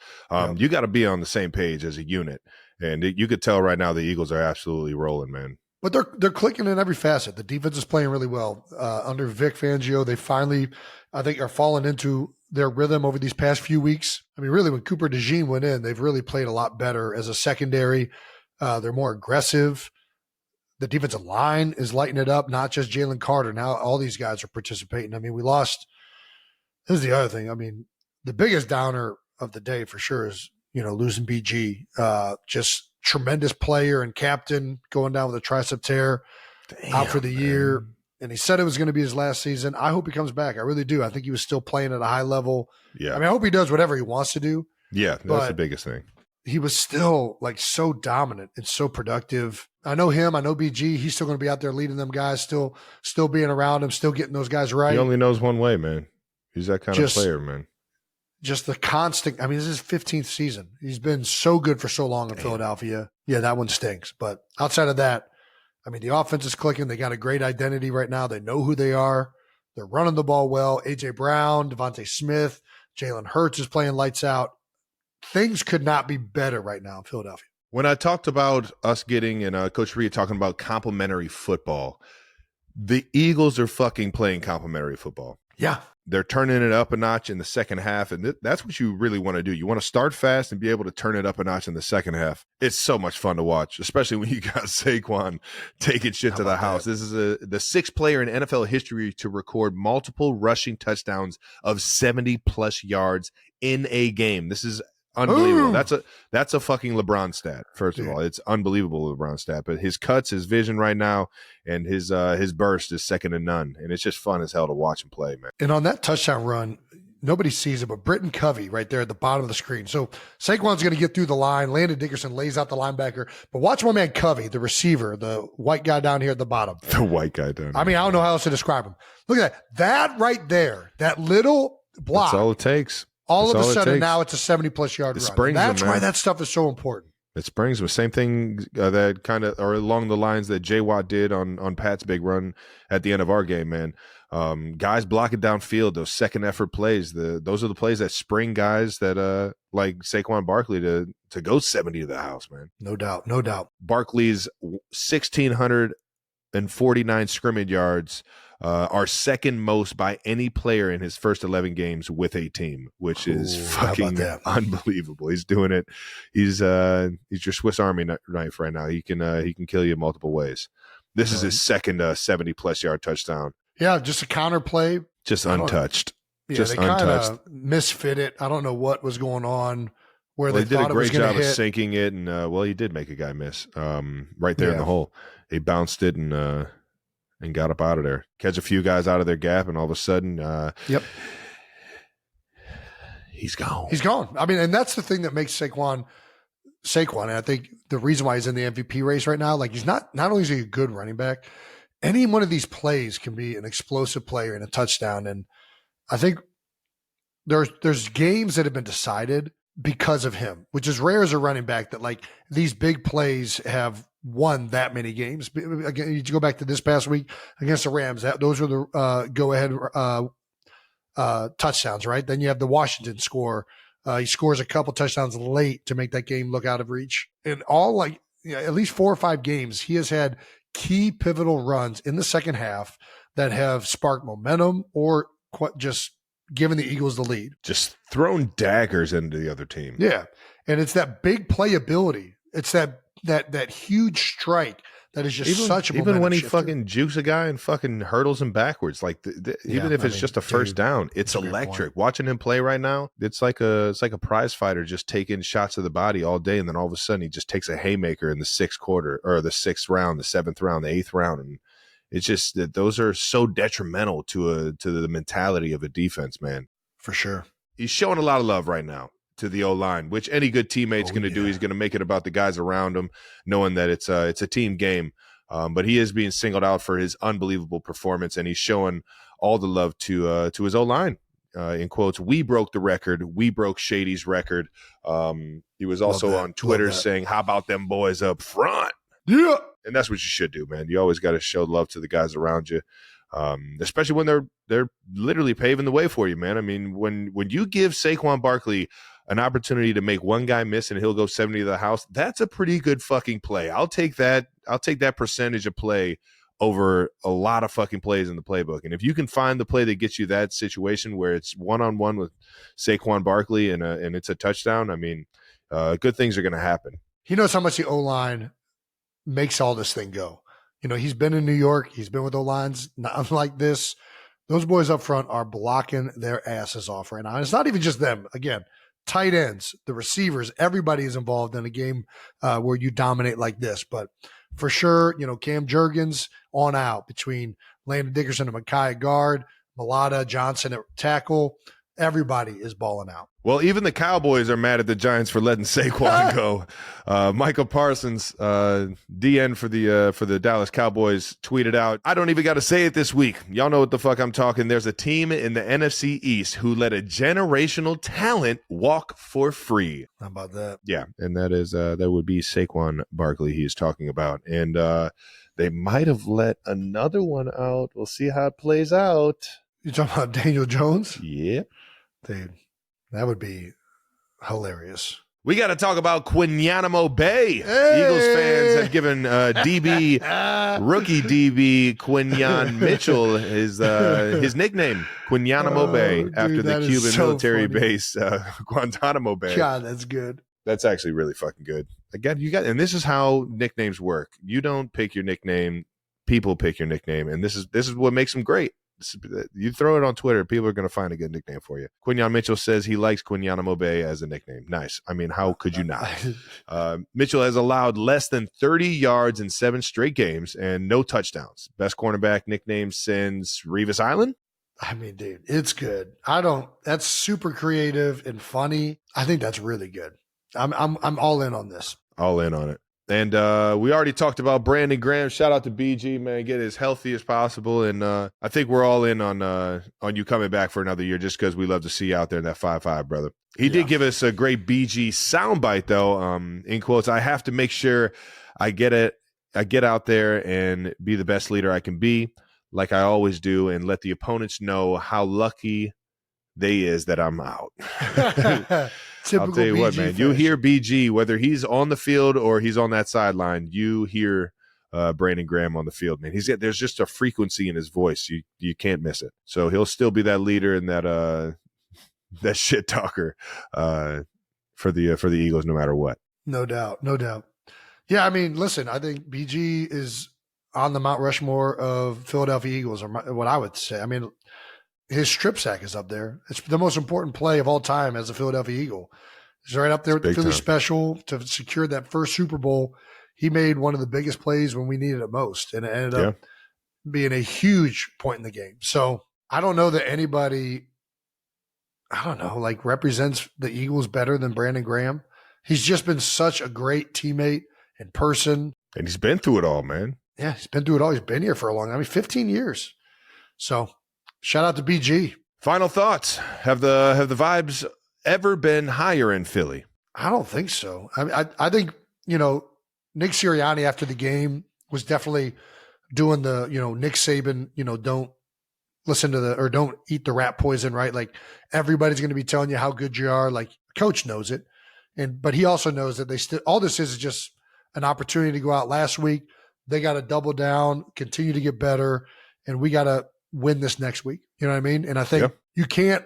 You got to be on the same page as a unit, and you could tell right now the Eagles are absolutely rolling, man. But they're clicking in every facet. The defense is playing really well under Vic Fangio. They finally, I think, are falling into their rhythm over these past few weeks. I mean, really, when Cooper DeJean went in, they've really played a lot better as a secondary. They're more aggressive. The defensive line is lighting it up, not just Jalen Carter. Now all these guys are participating. I mean, we lost. This is the other thing. I mean, the biggest downer of the day for sure is, losing BG. Just tremendous player and captain going down with a tricep tear, out for the year. And he said it was going to be his last season. I hope he comes back. I really do. I think he was still playing at a high level. Yeah. I mean, I hope he does whatever he wants to do. Yeah, that's the biggest thing. He was still so dominant and so productive. I know him. I know BG. He's still going to be out there leading them guys, still being around him, still getting those guys right. He only knows one way, man. He's that kind of player, man. Just the constant. I mean, this is his 15th season. He's been so good for so long in Philadelphia. Yeah, that one stinks. But outside of that, I mean, the offense is clicking. They got a great identity right now. They know who they are. They're running the ball well. A.J. Brown, Devontae Smith, Jalen Hurts is playing lights out. Things could not be better right now in Philadelphia. When I talked about us getting, and Coach Reid talking about complimentary football, the Eagles are fucking playing complimentary football. Yeah. They're turning it up a notch in the second half, and that's what you really want to do. You want to start fast and be able to turn it up a notch in the second half. It's so much fun to watch, especially when you got Saquon taking shit to the house. This is the sixth player in NFL history to record multiple rushing touchdowns of 70-plus yards in a game. This is unbelievable. Ooh. That's a fucking LeBron stat. First of all, it's unbelievable LeBron stat. But his cuts, his vision right now, and his burst is second to none. And it's just fun as hell to watch him play, man. And on that touchdown run, nobody sees it, but Britton Covey right there at the bottom of the screen. So Saquon's going to get through the line. Landon Dickerson lays out the linebacker. But watch my man Covey, the receiver, the white guy down here at the bottom. The white guy down here. I mean, I don't know how else to describe him. Look at that. That right there, that little block. That's all it takes. All of a sudden, now it's a 70-plus yard run. That's why that stuff is so important. It springs with same thing that kind of are along the lines that J. Watt did on Pat's big run at the end of our game, man. Guys blocking downfield, those second effort plays. Those are the plays that spring guys that like Saquon Barkley to go 70 to the house, man. No doubt, no doubt. Barkley's 1,649 scrimmage yards are second most by any player in his first 11 games with a team, which is fucking unbelievable. He's doing it. He's your Swiss Army knife right now. He can kill you multiple ways. This is his second 70-plus yard touchdown. Yeah, just a counter play. Just untouched. Yeah, just they untouched. Kind of misfit it. I don't know what was going on. Where they did thought a great job hit. of sinking it, and he did make a guy miss right there in the hole. He bounced it and got up out of there. Catch a few guys out of their gap, and all of a sudden, he's gone. He's gone. I mean, and that's the thing that makes Saquon. And I think the reason why he's in the MVP race right now, like he's not only is he a good running back, any one of these plays can be an explosive player and a touchdown. And I think there's games that have been decided because of him, which is rare as a running back that like these big plays have won that many games. Again, you go back to this past week against the Rams. Those were the go-ahead touchdowns, right? Then you have the Washington score. He scores a couple touchdowns late to make that game look out of reach. In all, at least 4 or 5 games, he has had key pivotal runs in the second half that have sparked momentum or just given the Eagles the lead. Just thrown daggers into the other team. Yeah. And it's that big playability. It's that huge strike that is just such a momentum even when he shifter. Fucking jukes a guy and fucking hurdles him backwards, like even if it's just a first down, it's electric. Watching him play right now, it's like a prize fighter just taking shots to the body all day, and then all of a sudden he just takes a haymaker in the 6th quarter or the 6th round, the 7th round, the 8th round, and it's just that those are so detrimental to the mentality of a defense, man. For sure, he's showing a lot of love right now to the O-line, which any good teammate's going to do. He's going to make it about the guys around him, knowing that it's a team game. But he is being singled out for his unbelievable performance, and he's showing all the love to his O-line. In quotes, we broke the record. We broke Shady's record. He was also on Twitter saying, "How about them boys up front?" Yeah, and that's what you should do, man. You always got to show love to the guys around you. Especially when they're literally paving the way for you, man. I mean, when you give Saquon Barkley an opportunity to make one guy miss and he'll go 70 to the house, that's a pretty good fucking play. I'll take that percentage of play over a lot of fucking plays in the playbook. And if you can find the play that gets you that situation where it's one-on-one with Saquon Barkley and it's a touchdown, I mean, good things are going to happen. He knows how much the O-line makes all this thing go. You know, he's been in New York. He's been with O-lines. Not like this. Those boys up front are blocking their asses off right now. And it's not even just them. Again, tight ends, the receivers, everybody is involved in a game where you dominate like this. But for sure, you know, Cam Jurgens on out between Landon Dickerson and Micaiah guard, Mulata, Johnson at tackle. Everybody is balling out. Well, even the Cowboys are mad at the Giants for letting Saquon go. Michael Parsons, DN for the Dallas Cowboys, tweeted out, "I don't even got to say it this week. Y'all know what the fuck I'm talking. There's a team in the NFC East who let a generational talent walk for free." How about that? Yeah, and that would be Saquon Barkley he is talking about. And they might have let another one out. We'll see how it plays out. You talking about Daniel Jones? Yeah. Dude, that would be hilarious. We got to talk about Quinyanamo Bay. Hey! Eagles fans have given rookie DB Quinyon Mitchell his nickname, Quinyanamo Bay, after the Cuban military base, Guantanamo Bay. God, that's good. That's actually really fucking good. Again, and this is how nicknames work. You don't pick your nickname; people pick your nickname, and this is what makes them great. You throw it on Twitter, people are going to find a good nickname for you. Quinyon Mitchell says he likes Quinyanamo Bay as a nickname. Nice. I mean, how could you not? Mitchell has allowed less than 30 yards in 7 straight games and no touchdowns. Best cornerback nickname since Revis Island? I mean, dude, it's good. That's super creative and funny. I think that's really good. I'm all in on this. All in on it. And we already talked about Brandon Graham. Shout out to BG, man. Get as healthy as possible. And I think we're all in on you coming back for another year just because we love to see you out there in that 5-5, brother. He did give us a great BG soundbite, though. In quotes, I have to make sure I get out there and be the best leader I can be, like I always do, and let the opponents know how lucky they is that I'm out. I'll tell you what, man. You hear BG, whether he's on the field or he's on that sideline, you hear Brandon Graham on the field, man. There's just a frequency in his voice. You can't miss it. So he'll still be that leader and that shit talker for the Eagles, no matter what. No doubt. Yeah, I mean, listen, I think BG is on the Mount Rushmore of Philadelphia Eagles, or what I would say. I mean, his strip sack is up there. It's the most important play of all time as a Philadelphia Eagle. He's right up there with the Philly special to secure that first Super Bowl. He made one of the biggest plays when we needed it most, and it ended up being a huge point in the game. So I don't know that anybody, represents the Eagles better than Brandon Graham. He's just been such a great teammate and person. And he's been through it all, man. Yeah, he's been through it all. He's been here for a long time. I mean, 15 years. So shout out to BG. Final thoughts. Have the vibes ever been higher in Philly? I don't think so. I think, Nick Sirianni after the game was definitely doing the, Nick Saban, don't listen to don't eat the rat poison, right? Like everybody's going to be telling you how good you are. Like coach knows it. But he also knows that all this is just an opportunity to go out last week. They got to double down, continue to get better, and we got to win this next week. You know what I mean? And I think you can't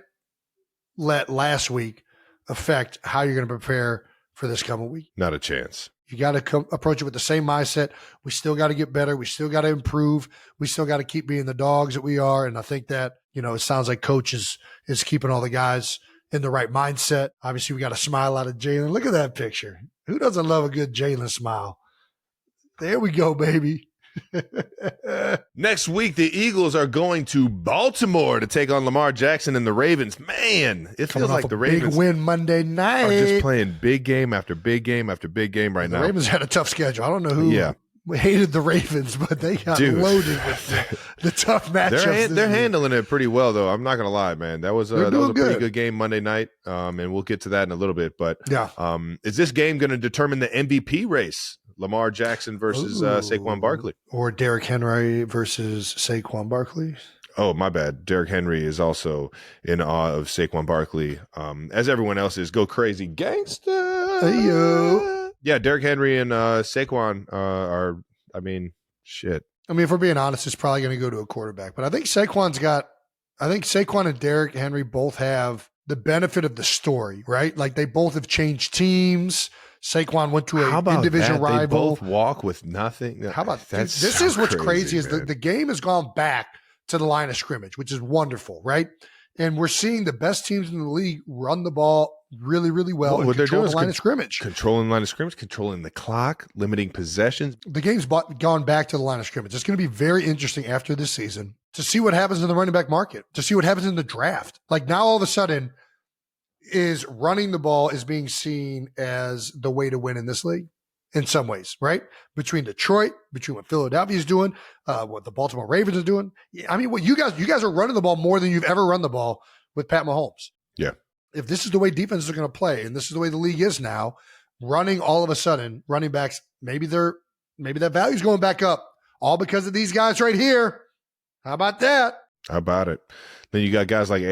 let last week affect how you're going to prepare for this coming week. Not a chance. You got to approach it with the same mindset. We still got to get better. We still got to improve. We still got to keep being the dogs that we are. And I think that, it sounds like coach is keeping all the guys in the right mindset. Obviously, we got a smile out of Jalen. Look at that picture. Who doesn't love a good Jalen smile? There we go, baby. Next week, the Eagles are going to Baltimore to take on Lamar Jackson and the Ravens. Man, it feels like the Ravens big win Monday night. Are just playing big game after big game after big game right now. The Ravens had a tough schedule. I don't know who hated the Ravens, but they got loaded with the tough matchups. They're handling it pretty well, though. I'm not going to lie, man. That was a pretty good game Monday night, and we'll get to that in a little bit. But is this game going to determine the MVP race? Lamar Jackson versus Saquon Barkley. Or Derrick Henry versus Saquon Barkley. Oh, my bad. Derrick Henry is also in awe of Saquon Barkley, as everyone else is. Go crazy, gangsta. Hey-yo. Yeah, Derrick Henry and Saquon are, shit. I mean, if we're being honest, it's probably going to go to a quarterback. But I think Saquon and Derrick Henry both have the benefit of the story, right? Like they both have changed teams. Saquon went to a in-division rival. They both walk with nothing. How about that? This is what's crazy is the game has gone back to the line of scrimmage, which is wonderful, right? And we're seeing the best teams in the league run the ball really, really well and control the line of scrimmage. Controlling the line of scrimmage, controlling the clock, limiting possessions. The game's gone back to the line of scrimmage. It's going to be very interesting after this season to see what happens in the running back market, to see what happens in the draft. Like now all of a sudden is running the ball is being seen as the way to win in this league in some ways, right? Between Detroit, between what Philadelphia is doing, what the Baltimore Ravens are doing. I mean, what you guys are running the ball more than you've ever run the ball with Pat Mahomes. Yeah. If this is the way defenses are going to play, and this is the way the league is now, running all of a sudden, running backs, maybe that value's going back up, all because of these guys right here. How about that? How about it? Then you got guys like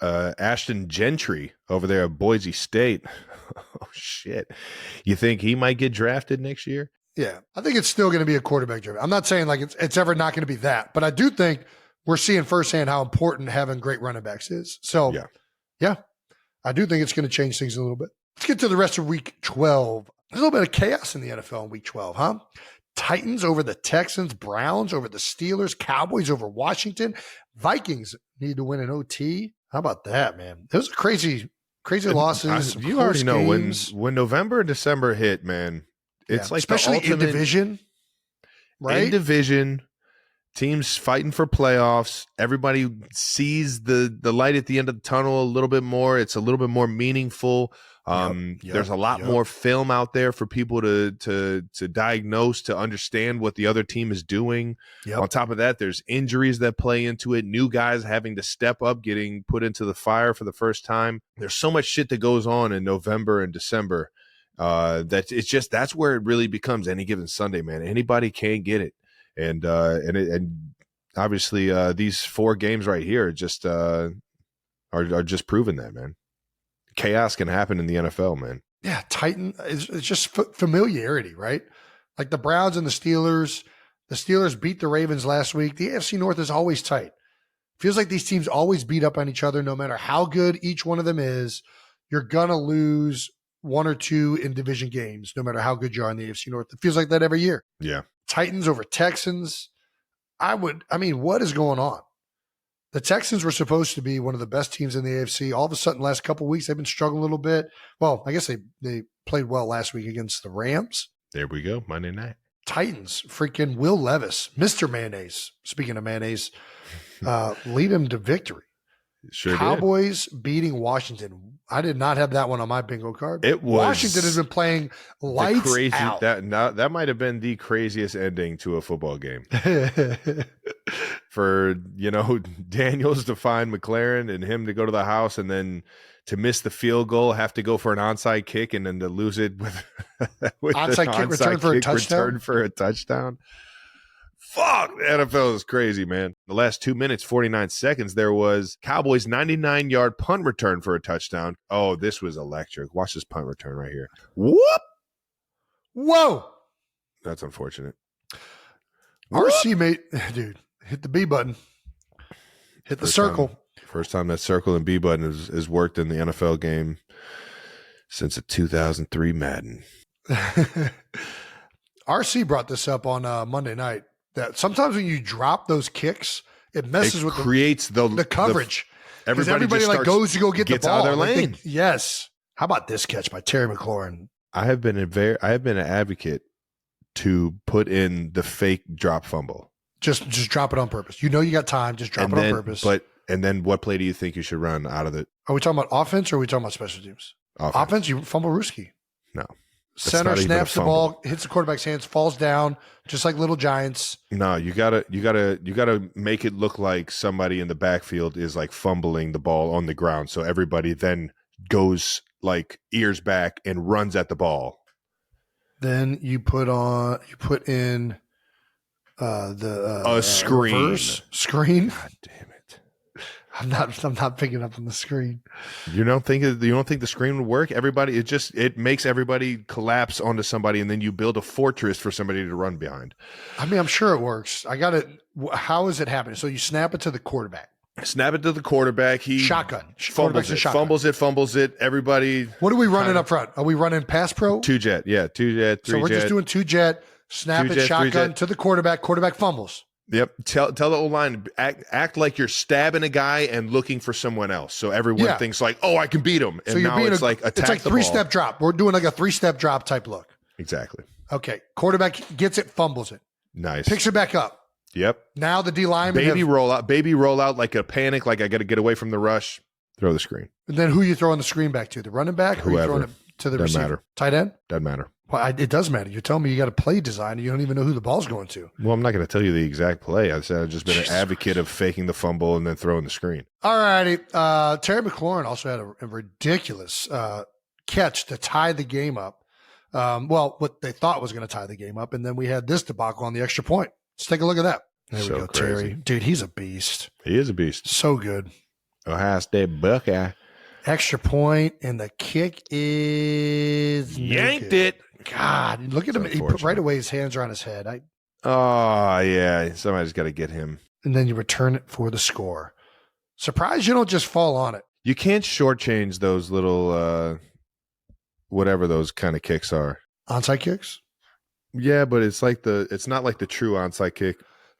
Ashton Gentry over there at Boise State. Oh, shit. You think he might get drafted next year? Yeah, I think it's still going to be a quarterback driven. I'm not saying like it's ever not going to be that, but I do think we're seeing firsthand how important having great running backs is. So, yeah, I do think it's going to change things a little bit. Let's get to the rest of week 12. There's a little bit of chaos in the NFL in week 12, huh? Titans over the Texans, Browns over the Steelers, Cowboys over Washington, Vikings need to win an OT. How about that, man? Those are crazy losses. You already know when November and December hit, man. It's like especially in division, right? In division, teams fighting for playoffs. Everybody sees the light at the end of the tunnel a little bit more. It's a little bit more meaningful. There's a lot more film out there for people to diagnose, to understand what the other team is doing. On top of that, there's injuries that play into it. New guys having to step up, getting put into the fire for the first time. There's so much shit that goes on in November and December. That it's just, that's where it really becomes any given Sunday, man. Anybody can get it. And obviously these 4 games right here are just just proving that, man. Chaos can happen in the NFL, man. Yeah. It's just familiarity, right? Like the Browns and the Steelers beat the Ravens last week. The AFC North is always tight. Feels like these teams always beat up on each other. No matter how good each one of them is, you're going to lose 1 or 2 in division games, no matter how good you are in the AFC North. It feels like that every year. Yeah. Titans over Texans. What is going on? The Texans were supposed to be one of the best teams in the AFC. All of a sudden, last couple of weeks, they've been struggling a little bit. Well, I guess they played well last week against the Rams. There we go. Monday night. Titans, freaking Will Levis, Mr. Mayonnaise. Speaking of mayonnaise, lead him to victory. Sure Cowboys beating Washington. I did not have that one on my bingo card. Washington has been playing lights out. That might have been the craziest ending to a football game. For, Daniels to find McLaren and him to go to the house and then to miss the field goal, have to go for an onside kick and then to lose it with onside kick return for a touchdown. Fuck, the NFL is crazy, man. The last 2 minutes, 49 seconds, there was Cowboys 99-yard punt return for a touchdown. Oh, this was electric. Watch this punt return right here. Whoop! Whoa! That's unfortunate. RC, mate. Dude, hit the B button. Hit the circle. First time that circle and B button has worked in the NFL game since the 2003 Madden. RC brought this up on Monday night. That sometimes when you drop those kicks, it messes with the coverage. Everybody like goes to go get the ball out of their lane. Yes. How about this catch by Terry McLaurin? I have been an advocate to put in the fake drop fumble. Just drop it on purpose. You got time. Just drop it on purpose. And then what play do you think you should run out of it? Are we talking about offense or are we talking about special teams? Offense, you fumble Ruski. No. Center snaps the ball, hits the quarterback's hands, falls down, just like Little Giants. No, you gotta make it look like somebody in the backfield is like fumbling the ball on the ground. So everybody then goes like ears back and runs at the ball. Then you put in a screen. Reverse screen. God damn it. I'm not picking up on the screen. You don't think the screen would work? It makes everybody collapse onto somebody, and then you build a fortress for somebody to run behind. I'm sure it works. I got it. How is it happening? So you snap it to the quarterback. He shotgun. Fumbles it. Everybody. What are we running up front? Are we running pass pro? 2-jet. Yeah, 2-jet. 3-jet. So we're just doing 2-jet. Snap it, shotgun to the quarterback. Quarterback fumbles. Yep. Tell the O-line, act like you're stabbing a guy and looking for someone else. So everyone thinks like, oh, I can beat him. And so now it's like attack. It's like 3-step drop. We're doing like a 3-step drop type look. Exactly. Okay. Quarterback gets it, fumbles it. Nice. Picks it back up. Yep. Now the D lineman. Baby roll out like a panic, like I got to get away from the rush. Throw the screen. And then who you throwing the screen back to? The running back? Whoever. Or you throwing it to the Doesn't receiver? Matter. Tight end? Doesn't matter. Well, it does matter. You're telling me you got a play design and you don't even know who the ball's going to. Well, I'm not going to tell you the exact play. I said I've just been an advocate of faking the fumble and then throwing the screen. All righty. Terry McLaurin also had a ridiculous catch to tie the game up. What they thought was going to tie the game up. And then we had this debacle on the extra point. Let's take a look at that. There we go, crazy. Terry. Dude, he's a beast. He is a beast. So good. Ohio State Buckeye. Extra point, and the kick is yanked it. God, look at him. He put right away his hands are on his head. Oh, yeah. Somebody's got to get him. And then you return it for the score. Surprised you don't just fall on it. You can't shortchange those little, whatever those kind of kicks are. Onside kicks? Yeah, but it's not like the true onside kick.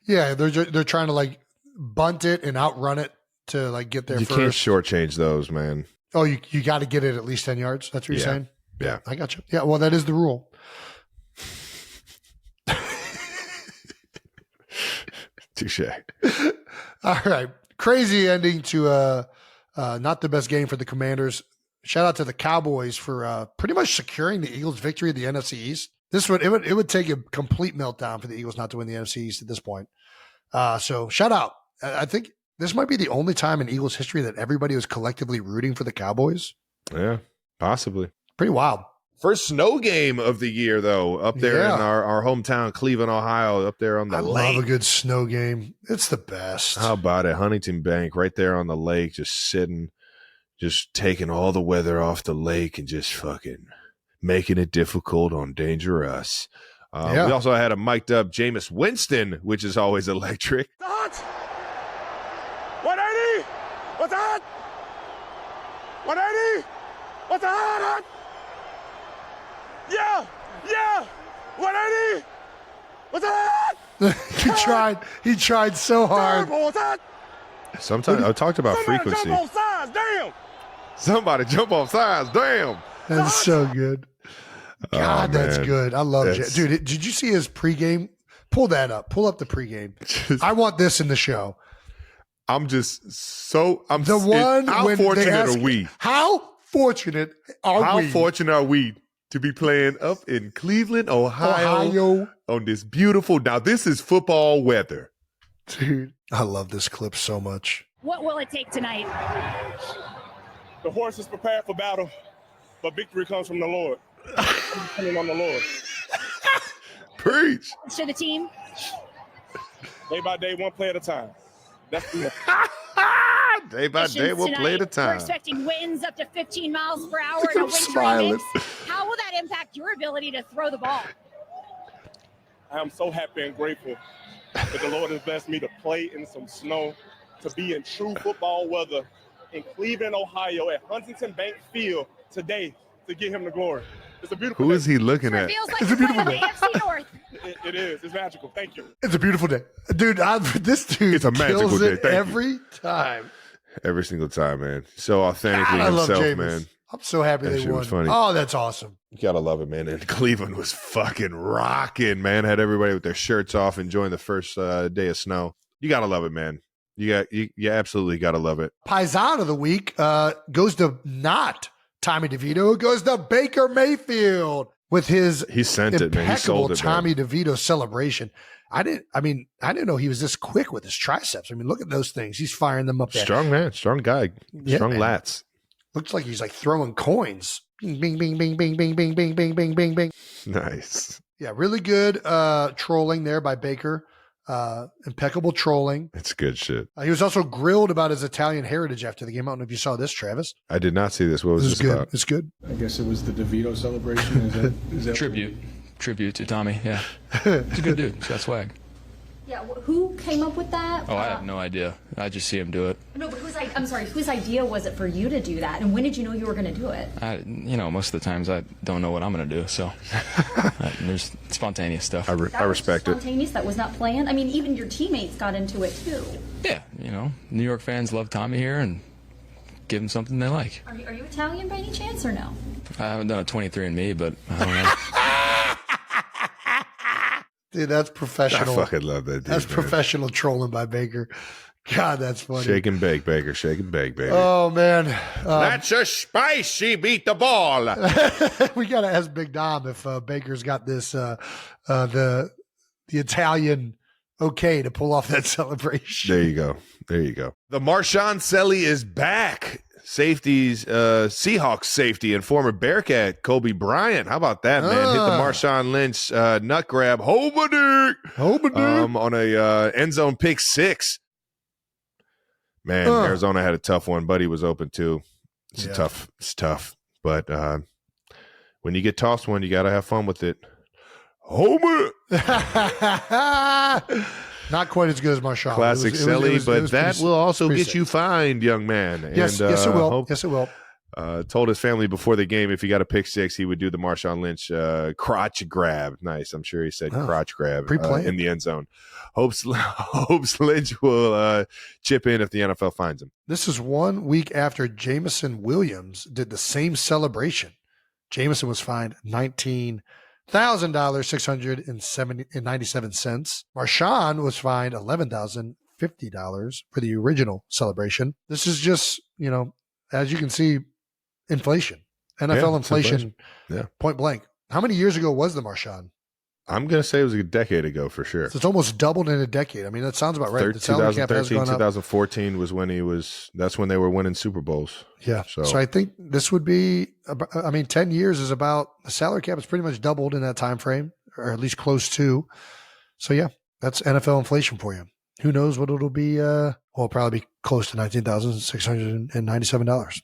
Yeah, they're trying to like bunt it and outrun it to like get there first. You can't shortchange those, man. Oh, you got to get it at least 10 yards? That's what you're saying? Yeah. I got you. Yeah, well, that is the rule. Touche. All right. Crazy ending to not the best game for the Commanders. Shout out to the Cowboys for pretty much securing the Eagles' victory in the NFC East. It would take a complete meltdown for the Eagles not to win the NFC East at this point. So shout out. I think this might be the only time in Eagles history that everybody was collectively rooting for the Cowboys. Yeah, possibly. Pretty wild. First snow game of the year, though, up there in our hometown, Cleveland, Ohio, up there on the lake. I love a good snow game. It's the best. How about it? Huntington Bank, right there on the lake, just sitting, just taking all the weather off the lake and just fucking making it difficult on Dangerous. We also had a mic'd up Jameis Winston, which is always electric. What? 180? What's that? 180? What's that? Yeah. 180? What's that? He tried so hard. What's that? Sometimes I talked about frequency. Jump off sides, damn. Somebody jump off sides, damn. That's so good. God, that's good. I love it. Dude, did you see his pregame? Pull that up. Pull up the pregame. I want this in the show. I'm fortunate are we? How fortunate are we to be playing up in Cleveland, Ohio on this beautiful, now this is football weather. Dude, I love this clip so much. What will it take tonight? The horse is prepared for battle, but victory comes from the Lord. I'm depending on the Lord. Preach. To the team? Day by day, one play at a time. That's the Day by day, one play at a time. We're expecting winds up to 15 miles per hour and a wind smiling. mix. How will that impact your ability to throw the ball? I am so happy and grateful that the Lord has blessed me to play in some snow, to be in true football weather in Cleveland, Ohio, at Huntington Bank Field today to give him the glory. It's a beautiful day. Who is he looking at? It feels like It's a beautiful day. AFC North. It is. It's magical. Thank you. It's a beautiful day. Dude, this dude It's a magical kills day. it Thank you. every time. Every single time, man. So authentically God, I love himself, Jameis. man. I'm so happy That they shit won. was funny. Oh, that's awesome. You gotta love it, man. And Cleveland was fucking rocking, man. Had everybody with their shirts off enjoying the first day of snow. You gotta love it, man. You absolutely gotta love it. Paisan of the week goes to not Tommy DeVito. It goes to Baker Mayfield with his He sent it, man. He impeccable sold it, Tommy man. DeVito celebration. I didn't know he was this quick with his triceps. I mean, look at those things. He's firing them up there. Strong man, strong guy, Yeah, strong man. lats. Looks like he's like throwing coins. Bing, bing, bing, bing, bing, bing, bing, bing, bing, bing, bing, bing. Nice. Yeah, really good trolling there by Baker. Impeccable trolling. It's good shit. He was also grilled about his Italian heritage after the game. I don't know if you saw this, Travis. I did not see this. What was This is this good. about? It's good. I guess it was the DeVito celebration. Is that Tribute to Tommy. Yeah, he's a good dude. He's got swag. Yeah, who came up with that? Oh, I have no idea. I just see him do it. No, but whose idea was it for you to do that? And when did you know you were going to do it? Most of the times I don't know what I'm going to do. So there's spontaneous stuff. I respect it. Spontaneous, that was not planned. I mean, even your teammates got into it too. Yeah, New York fans love Tommy here and give him something they like. Are you Italian by any chance or no? I haven't done a 23andMe, but I don't know. Dude, that's professional. I fucking love that dude. That's man. professional trolling by Baker. God, that's funny. Shake and bake, Baker. Shake and bake, baby. Oh, man. That's a spicy beat the ball. We got to ask Big Dom if Baker's got this, the Italian okay to pull off that celebration. There you go. The Marshawn Selly is back. Seahawks safety and former Bearcat Kobe Bryant. How about that, man? Hit the Marshawn Lynch nut grab. Hobadick. On a end zone pick 6. Man, Arizona had a tough one. Buddy was open too. It's tough. But when you get tossed one, you got to have fun with it. Homer! Not quite as good as Marshawn. Classic silly, but that will also get you fined, young man. Yes, yes, it will. Yes, it will. Told his family before the game if he got a pick six, he would do the Marshawn Lynch crotch grab. Nice. I'm sure he said crotch grab in the end zone. Hopes Lynch will chip in if the NFL finds him. This is 1 week after Jameson Williams did the same celebration. Jameson was fined $19,000, $697. Marshawn was fined $11,050 for the original celebration. This is just, as you can see, inflation. NFL inflation. Yeah. Point blank. How many years ago was the Marshawn? I'm going to say it was a decade ago for sure. So it's almost doubled in a decade. I mean, that sounds about right. The salary cap has gone up. 2014 was when that's when they were winning Super Bowls. Yeah. So I think this would be, 10 years is about, the salary cap is pretty much doubled in that time frame, or at least close to. So yeah, that's NFL inflation for you. Who knows what it'll be? It'll probably be close to $19,697.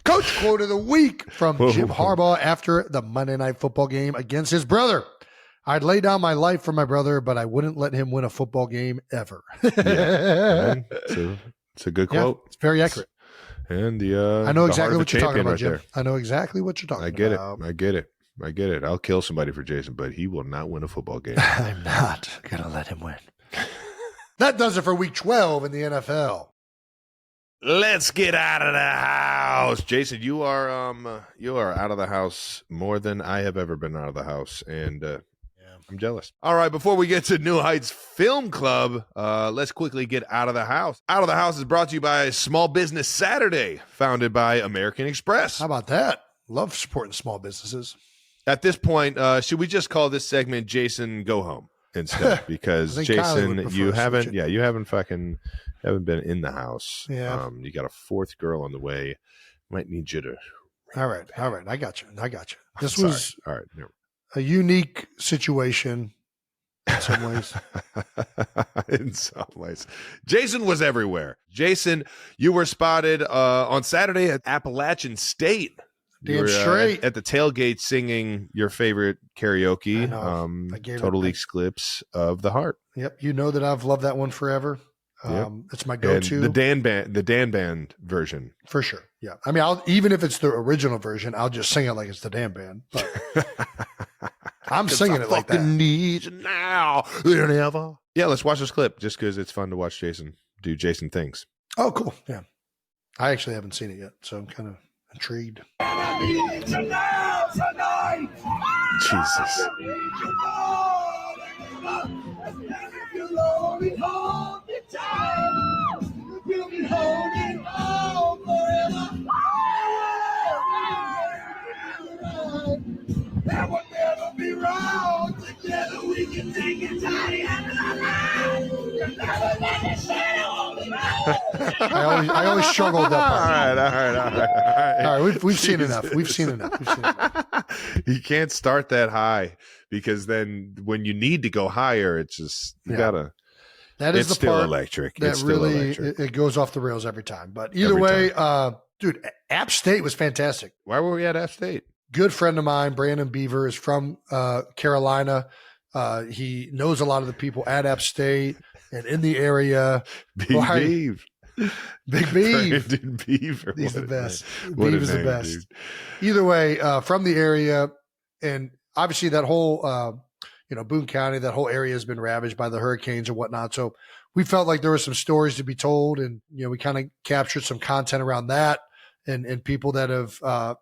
Coach quote of the week from Jim Harbaugh after the Monday Night Football game against his brother. I'd lay down my life for my brother, but I wouldn't let him win a football game ever. It's a good quote. Yeah, it's very accurate. And I know exactly what you're talking about, right Jim. there. I know exactly what you're talking about. I get it. I'll kill somebody for Jason, but he will not win a football game. I'm not going to let him win. That does it for week 12 in the NFL. Let's get out of the house. Jason, you are out of the house more than I have ever been out of the house, and I'm jealous. All right, before we get to New Heights Film Club, let's quickly get out of the house. Out of the House is brought to you by Small Business Saturday, founded by American Express. How about that? Love supporting small businesses. At this point, should we just call this segment Jason Go Home instead? Because Jason, you haven't been in the house. Yeah. You got a fourth girl on the way. Might need you to. All right. I got you. This Sorry. was all right. a unique situation in some ways. In some ways. Jason was everywhere. Jason, you were spotted on Saturday at Appalachian State. Damn straight. At the tailgate singing your favorite karaoke, Total Eclipse of the Heart. Yep. You know that I've loved that one forever. It's my go-to. And the Dan Band version. For sure. Yeah. I mean, even if it's the original version, I'll just sing it like it's the Dan Band. But I'm singing it like that. Need you now. Yeah, let's watch this clip just because it's fun to watch Jason do Jason things. Oh, cool. Yeah. I actually haven't seen it yet, so I'm kind of intrigued. Jesus. I always struggle with that part. All right. We've seen enough. We've seen enough. You can't start that high because then when you need to go higher, it's just you gotta. That is it's the part electric. That it's really still electric. It goes off the rails every time. But either way, dude, App State was fantastic. Why were we at App State? Good friend of mine, Brandon Beaver, is from Carolina. He knows a lot of the people at App State and in the area. Big Beaver. Big Beaver. Brandon Beaver. He's the best. Beaver is the best. Dude. Either way, from the area, and obviously that whole Boone County, that whole area has been ravaged by the hurricanes and whatnot. So we felt like there were some stories to be told, and we kind of captured some content around that, and people that have.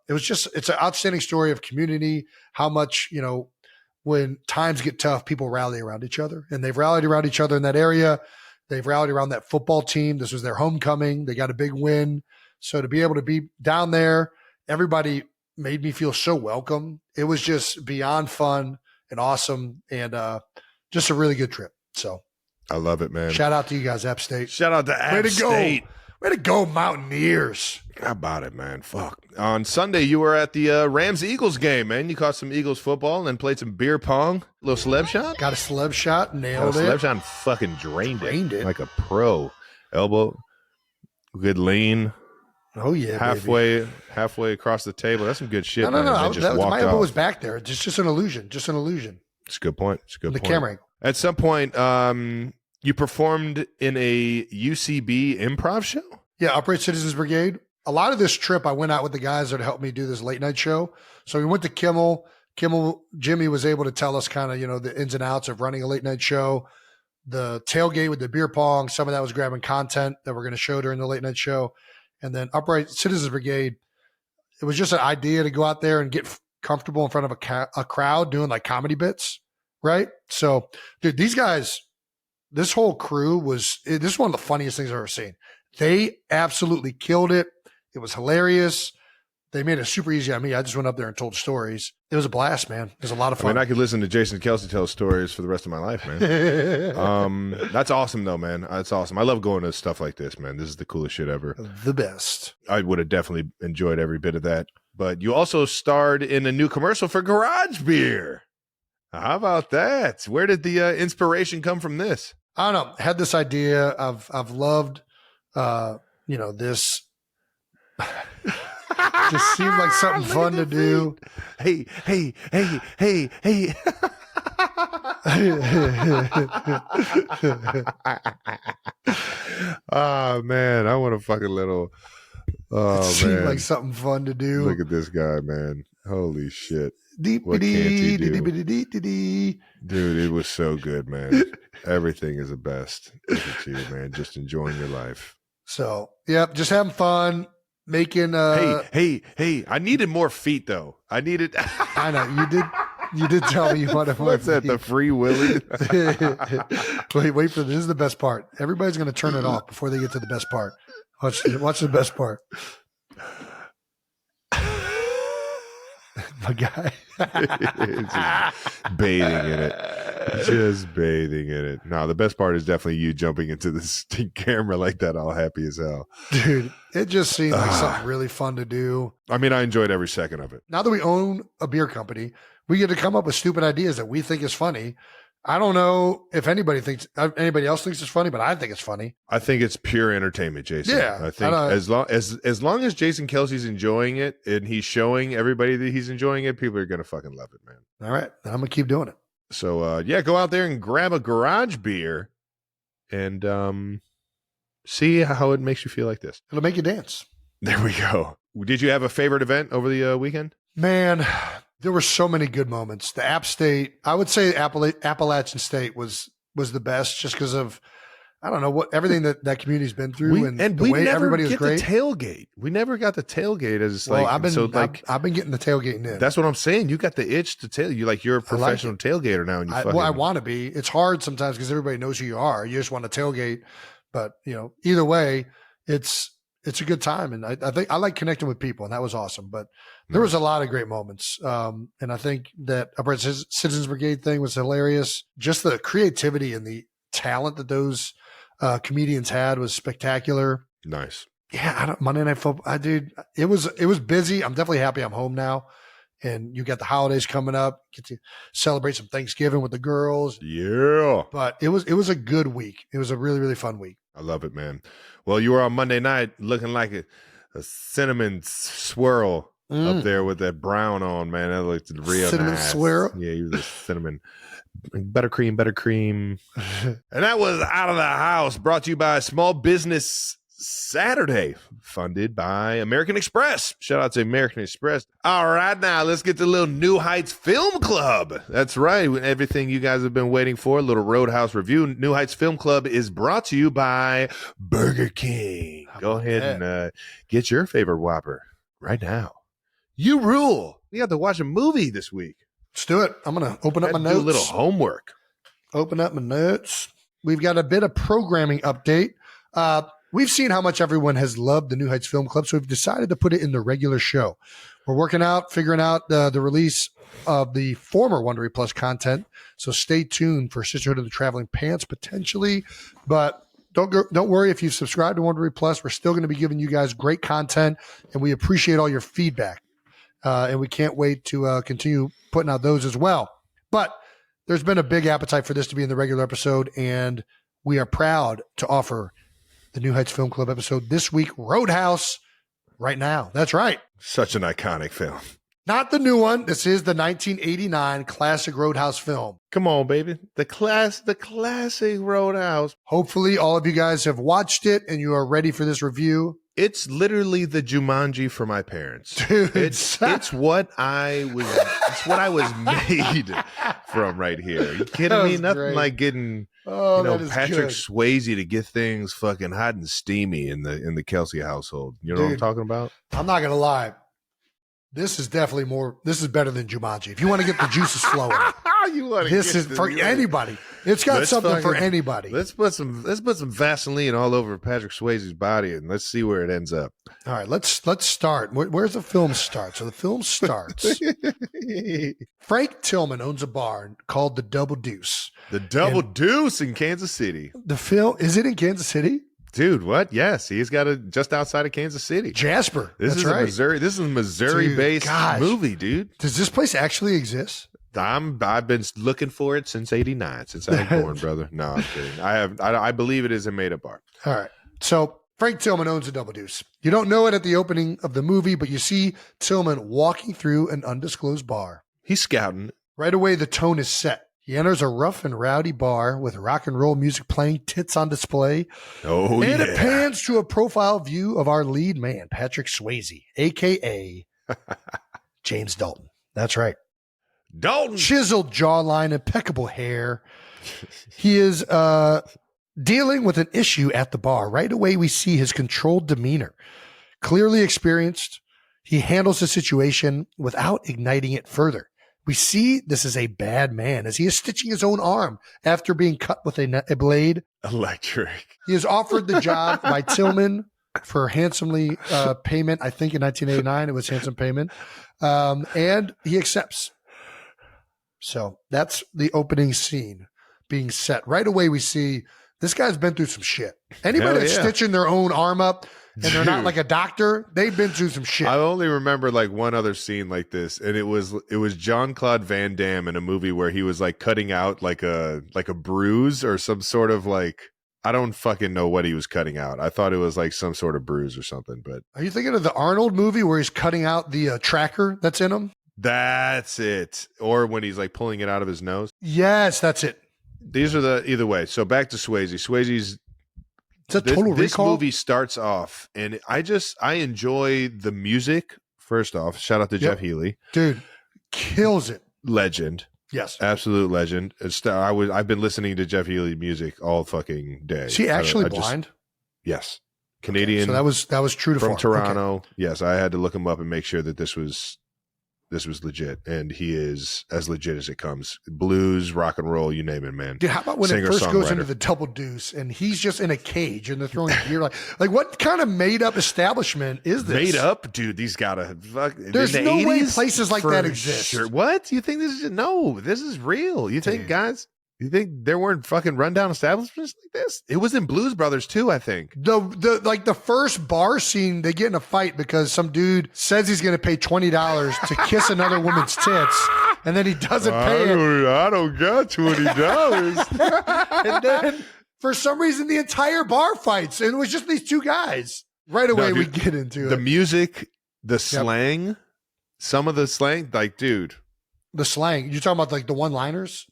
It's an outstanding story of community. How much when times get tough, people rally around each other, and they've rallied around each other in that area. They've rallied around that football team. This was their homecoming. They got a big win. So to be able to be down there, everybody made me feel so welcome. It was just beyond fun and awesome, and just a really good trip. So I love it, man. Shout out to you guys, App State. Shout out to App State. Way to go, Mountaineers. How about it, man? Fuck. On Sunday, you were at the Rams-Eagles game, man. You caught some Eagles football and then played some beer pong. A little celeb shot? Got a celeb shot, nailed it. Celeb shot and fucking drained it. Like a pro. Elbow, good lean. Oh, yeah, halfway across the table. That's some good shit. No. My elbow off. was back there. It's just an illusion. It's a good point. The camera angle. At some point, you performed in a UCB improv show? Yeah, Upright Citizens Brigade. A lot of this trip, I went out with the guys that helped me do this late night show. So we went to Kimmel. Jimmy was able to tell us kind of, the ins and outs of running a late night show. The tailgate with the beer pong, some of that was grabbing content that we're going to show during the late night show. And then Upright Citizens Brigade, it was just an idea to go out there and get comfortable in front of a crowd doing like comedy bits, right? So, dude, these guys, this whole crew this is one of the funniest things I've ever seen. They absolutely killed it. It was hilarious. They made it super easy on me. I just went up there and told stories. It was a blast, man. It was a lot of fun. I could listen to Jason and Kelce tell stories for the rest of my life, man. That's awesome, though, man. That's awesome. I love going to stuff like this, man. This is the coolest shit ever. The best. I would have definitely enjoyed every bit of that. But you also starred in a new commercial for Garage Beer. How about that? Where did the inspiration come from this? I don't know. I had this idea. I've loved, this. Just seemed like something fun to do. Hey. Oh, man. I want a fucking little. Oh, it seemed man. like something fun to do. Look at this guy, man. Holy shit. What can't he do? Dude, it was so good, man. Everything is the best. Look at you, man. Just enjoying your life. So, yep, just having fun. Making Hey, I needed more feet though. I know you did tell me you wanted more. What's that, the Free Willy? wait for this. This is the best part. Everybody's gonna turn it off before they get to the best part. Watch the best part. My guy. Just bathing in it. Just bathing in it. No, the best part is definitely you jumping into the camera like that, all happy as hell. Dude, it just seemed like something really fun to do. I mean, I enjoyed every second of it. Now that we own a beer company, we get to come up with stupid ideas that we think is funny. I don't know if anybody else thinks it's funny, but I think it's funny. I think it's pure entertainment, Jason. Yeah. I think as long as Jason Kelce's enjoying it and he's showing everybody that he's enjoying it, people are going to fucking love it, man. All right. I'm going to keep doing it. So, go out there and grab a garage beer and see how it makes you feel like this. It'll make you dance. There we go. Did you have a favorite event over the weekend? Man, there were so many good moments. The App State, I would say Appalachian State was the best just because of, I don't know, what everything that community's been through and the way everybody was great. The tailgate. We never got the tailgate I've been getting the tailgating in. That's what I'm saying. You got the itch to tail. You're a professional tailgater now. And I want to be. It's hard sometimes because everybody knows who you are. You just want to tailgate, but either way, it's a good time. And I think I like connecting with people, and that was awesome. But there was a lot of great moments. And I think that Upright Citizens Brigade thing was hilarious. Just the creativity and the talent that those comedians had was spectacular. Nice. Yeah, Monday Night Football. It was busy. I'm definitely happy I'm home now. And you got the holidays coming up. Get to celebrate some Thanksgiving with the girls. Yeah. But it was a good week. It was a really, really fun week. I love it, man. Well, you were on Monday night looking like a cinnamon swirl up there with that brown on, man. That looked real cinnamon nice. Swirl? Yeah, you were the cinnamon. Buttercream. And that was Out of the House, brought to you by Small Business Saturday, funded by American Express. Shout out to American Express. All right, now let's get to the little New Heights Film Club. That's right. Everything you guys have been waiting for, a little Roadhouse review. New Heights Film Club is brought to you by Burger King. Go ahead and get your favorite Whopper right now. You rule. We got to watch a movie this week. Let's do it. I'm going to open up my notes. Do a little homework. Open up my notes. We've got a bit of programming update. We've seen how much everyone has loved the New Heights Film Club, so we've decided to put it in the regular show. We're figuring out the release of the former Wondery Plus content, so stay tuned for Sisterhood of the Traveling Pants potentially. But don't worry if you've subscribed to Wondery Plus. We're still going to be giving you guys great content, and we appreciate all your feedback. And we can't wait to continue putting out those as well. But there's been a big appetite for this to be in the regular episode, and we are proud to offer the New Heights Film Club episode this week, Roadhouse, right now. That's right. Such an iconic film. Not the new one. This is the 1989 classic Roadhouse film. Come on, baby. The classic Roadhouse. Hopefully all of you guys have watched it and you are ready for this review. It's literally the Jumanji for my parents. Dude, it's what I was made from right here. You kidding me? Nothing great. like getting Patrick Swayze to get things fucking hot and steamy in the Kelce household. You know what I'm talking about? I'm not gonna lie. This is definitely better than Jumanji. If you want to get the juices flowing, this is for anybody. It's got something for anybody. Let's put some Vaseline all over Patrick Swayze's body and let's see where it ends up. All right, let's start. Where's the film start? So the film starts. Frank Tillman owns a bar called the Double Deuce. The Double Deuce in Kansas City. The film, is it in Kansas City? Dude, what? Yes, he's got it just outside of Kansas City. Jasper. This is a Missouri-based movie, dude. Does this place actually exist? I've been looking for it since '89, since I was born, brother. No, I'm kidding. I believe it is a made-up bar. All right. So Frank Tillman owns a Double Deuce. You don't know it at the opening of the movie, but you see Tillman walking through an undisclosed bar. He's scouting. Right away, the tone is set. He enters a rough and rowdy bar with rock and roll music playing, tits on display. Oh, and it pans to a profile view of our lead man, Patrick Swayze, a.k.a. James Dalton. That's right. Dalton. Chiseled jawline, impeccable hair. He is dealing with an issue at the bar. Right away, we see his controlled demeanor. Clearly experienced, he handles the situation without igniting it further. We see this is a bad man as he is stitching his own arm after being cut with a blade. Electric. He is offered the job by Tillman for handsomely payment. I think in 1989 it was handsome payment. And he accepts. So that's the opening scene being set. Right away we see this guy's been through some shit. Anybody that's stitching their own arm up and they're not like a doctor, they've been through some shit. I only remember like one other scene like this, and it was Jean-Claude Van Damme in a movie where he was like cutting out like a bruise or some sort of like, I don't fucking know what he was cutting out. I thought it was like some sort of bruise or something. But are you thinking of the Arnold movie where he's cutting out the tracker that's in him? That's it. Or when he's like pulling it out of his nose. Yes, that's it. These are either way. So back to Swayze. Swayze's. This movie starts off, and I enjoy the music. First off, shout out to Jeff Healey, dude, kills it. Legend, yes, absolute legend. I've been listening to Jeff Healey music all fucking day. Is he actually blind? Yes, Canadian. Okay, so that was true to from Toronto. Okay. Yes, I had to look him up and make sure that this was legit, and he is as legit as it comes. Blues, rock and roll, you name it, man. Dude, how about when it first goes into the Double Deuce and he's just in a cage and they're throwing gear like what kind of made up establishment is this? Made up, dude. These gotta fuck. There's no way places like that exist. Sure. What? You think this is real? You think, guys? You think there weren't fucking rundown establishments like this? It was in Blues Brothers too, I think. The first bar scene, they get in a fight because some dude says he's going to pay $20 to kiss another woman's tits, and then he doesn't pay it. I don't got $20. And then for some reason, the entire bar fights, and it was just these two guys. Right away, we get into the music, the slang, some of the slang, like, dude. The slang. You're talking about like the one-liners?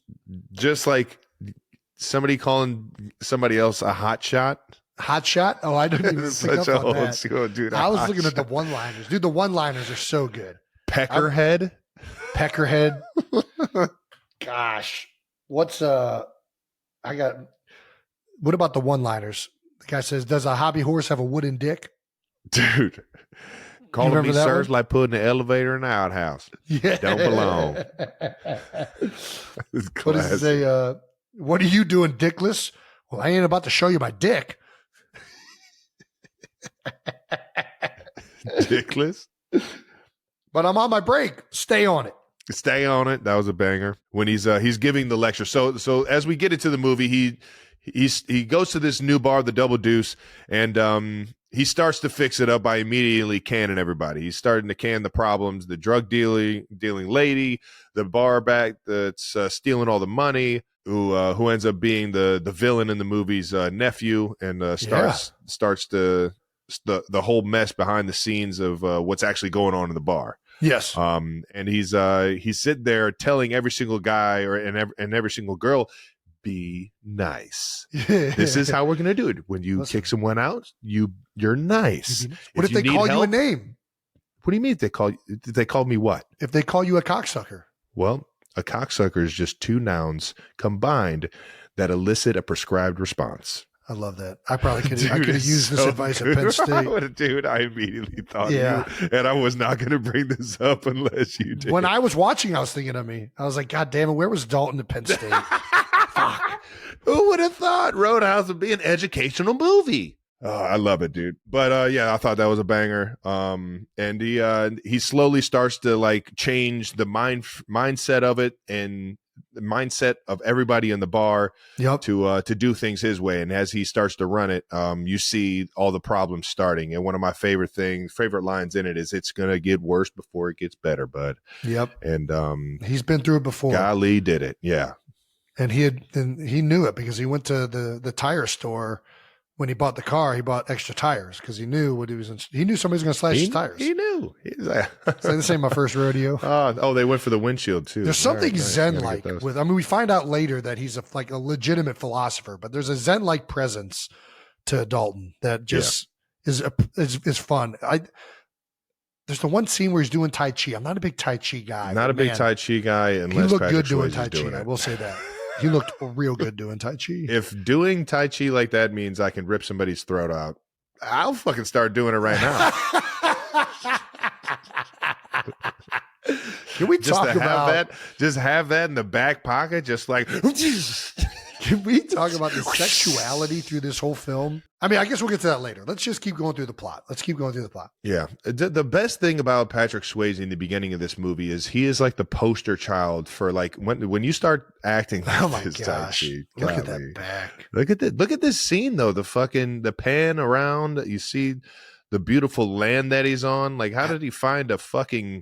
Just like somebody calling somebody else a hot shot. Hot shot? Oh, I didn't even pick up on that. School, dude, I was looking at the one-liners. Dude, the one-liners are so good. Peckerhead? Peckerhead. Gosh. What about the one-liners? The guy says, does a hobby horse have a wooden dick? Dude. Calling me sirs like putting an elevator in an outhouse. Yeah. Don't belong. What does it say? What are you doing, dickless? Well, I ain't about to show you my dick. Dickless? But I'm on my break. Stay on it. Stay on it. That was a banger. When he's giving the lecture. So as we get into the movie, he goes to this new bar, the Double Deuce, and he starts to fix it up by immediately canning everybody. He's starting to can the problems, the drug dealing lady, the bar back that's stealing all the money, who ends up being the villain in the movie's nephew, and starts the whole mess behind the scenes of what's actually going on in the bar. Yes. And he's sitting there telling every single guy and every single girl, be nice. This is how we're gonna do it. When you kick someone out, you're nice. What if they call you a name? What do you mean? Did they call me what? If they call you a cocksucker. Well, a cocksucker is just two nouns combined that elicit a prescribed response. I love that. I probably could have used this advice at Penn State. Dude, I immediately thought you, and I was not going to bring this up unless you did. When I was watching, I was thinking of me. I was like, God damn it, where was Dalton at Penn State? Fuck. Who would have thought Roadhouse would be an educational movie? Oh, I love it, dude. But I thought that was a banger. And he slowly starts to like change the mindset of it and the mindset of everybody in the bar to do things his way. And as he starts to run it, you see all the problems starting. And one of my favorite lines in it is, "It's gonna get worse before it gets better, bud." Yep. And he's been through it before. Golly, did it. Yeah. And he knew it because he went to the tire store. When he bought the car, he bought extra tires because he knew he knew somebody was going to slash his tires. He knew. He's like, this ain't my first rodeo. They went for the windshield too. There's something Zen-like with. I mean, we find out later that he's a legitimate philosopher, but there's a Zen-like presence to Dalton that just is fun. There's the one scene where he's doing Tai Chi. I'm not a big Tai Chi guy. Not a big Tai Chi guy, unless he looked Patrick good doing Tai Swayze's Chi. I will say that. He looked real good doing Tai Chi. If doing Tai Chi like that means I can rip somebody's throat out, I'll fucking start doing it right now. Can we talk about that? Just have that in the back pocket, just like. Can we talk about the sexuality through this whole film? I mean, I guess we'll get to that later. Let's just keep going through the plot. Yeah. The best thing about Patrick Swayze in the beginning of this movie is he is like the poster child for like when you start acting like oh my this gosh. Tai Chi. Look at that back. Look at this scene though. The pan around, you see the beautiful land that he's on. Like, how did he find a fucking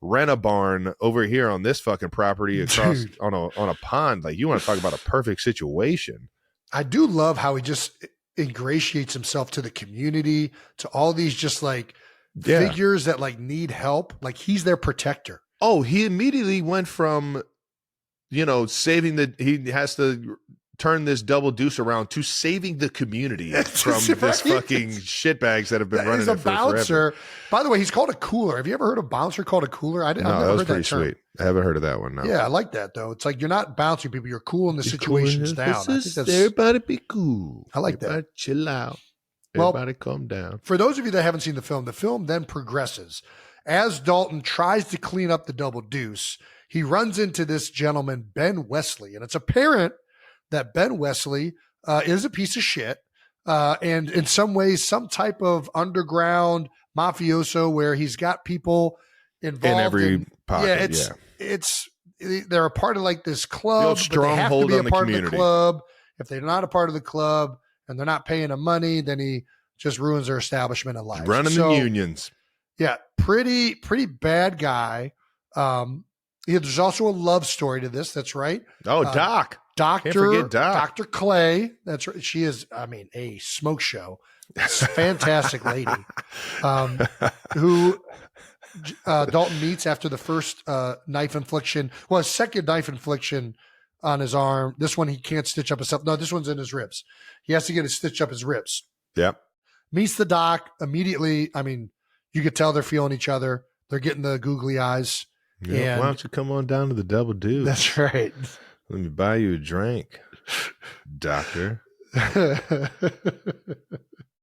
rent-a-barn over here on this fucking property across on a pond? Like, you want to talk about a perfect situation. I do love how he just ingratiates himself to the community, to all these just like figures that like need help. Like, he's their protector. Oh, he immediately went from, he has to turn this Double Deuce around to saving the community from this fucking shitbags that have been running it for bouncer. forever. By the way, he's called a cooler. Have you ever heard of bouncer called a cooler? I've never that was heard pretty that term. sweet. I haven't heard of that one. No. Yeah, I like that though. It's like you're not bouncing people; you're cooling the situations down. Everybody be cool. I like that. Chill out. Everybody calm down. For those of you that haven't seen the film then progresses as Dalton tries to clean up the Double Deuce. He runs into this gentleman, Ben Wesley, and it's apparent that Ben Wesley is a piece of shit, and in some ways, some type of underground mafioso where he's got people involved in every pocket. They're a part of like this club, but they have to be a part of the club. If they're not a part of the club and they're not paying him money, then he just ruins their establishment and life. Running the unions. Yeah, pretty bad guy. There's also a love story to this. That's right. Oh, Doc. Dr. Clay. That's right. She is, a smoke show. Fantastic lady. Who Dalton meets after the first knife infliction. Well, his second knife infliction on his arm. This one he can't stitch up himself. No, this one's in his ribs. He has to get it stitched up his ribs. Yep. Meets the doc immediately. I mean, you could tell they're feeling each other. They're getting the googly eyes. Yeah, why don't you come on down to the Double Deuce? That's right. Let me buy you a drink, doctor.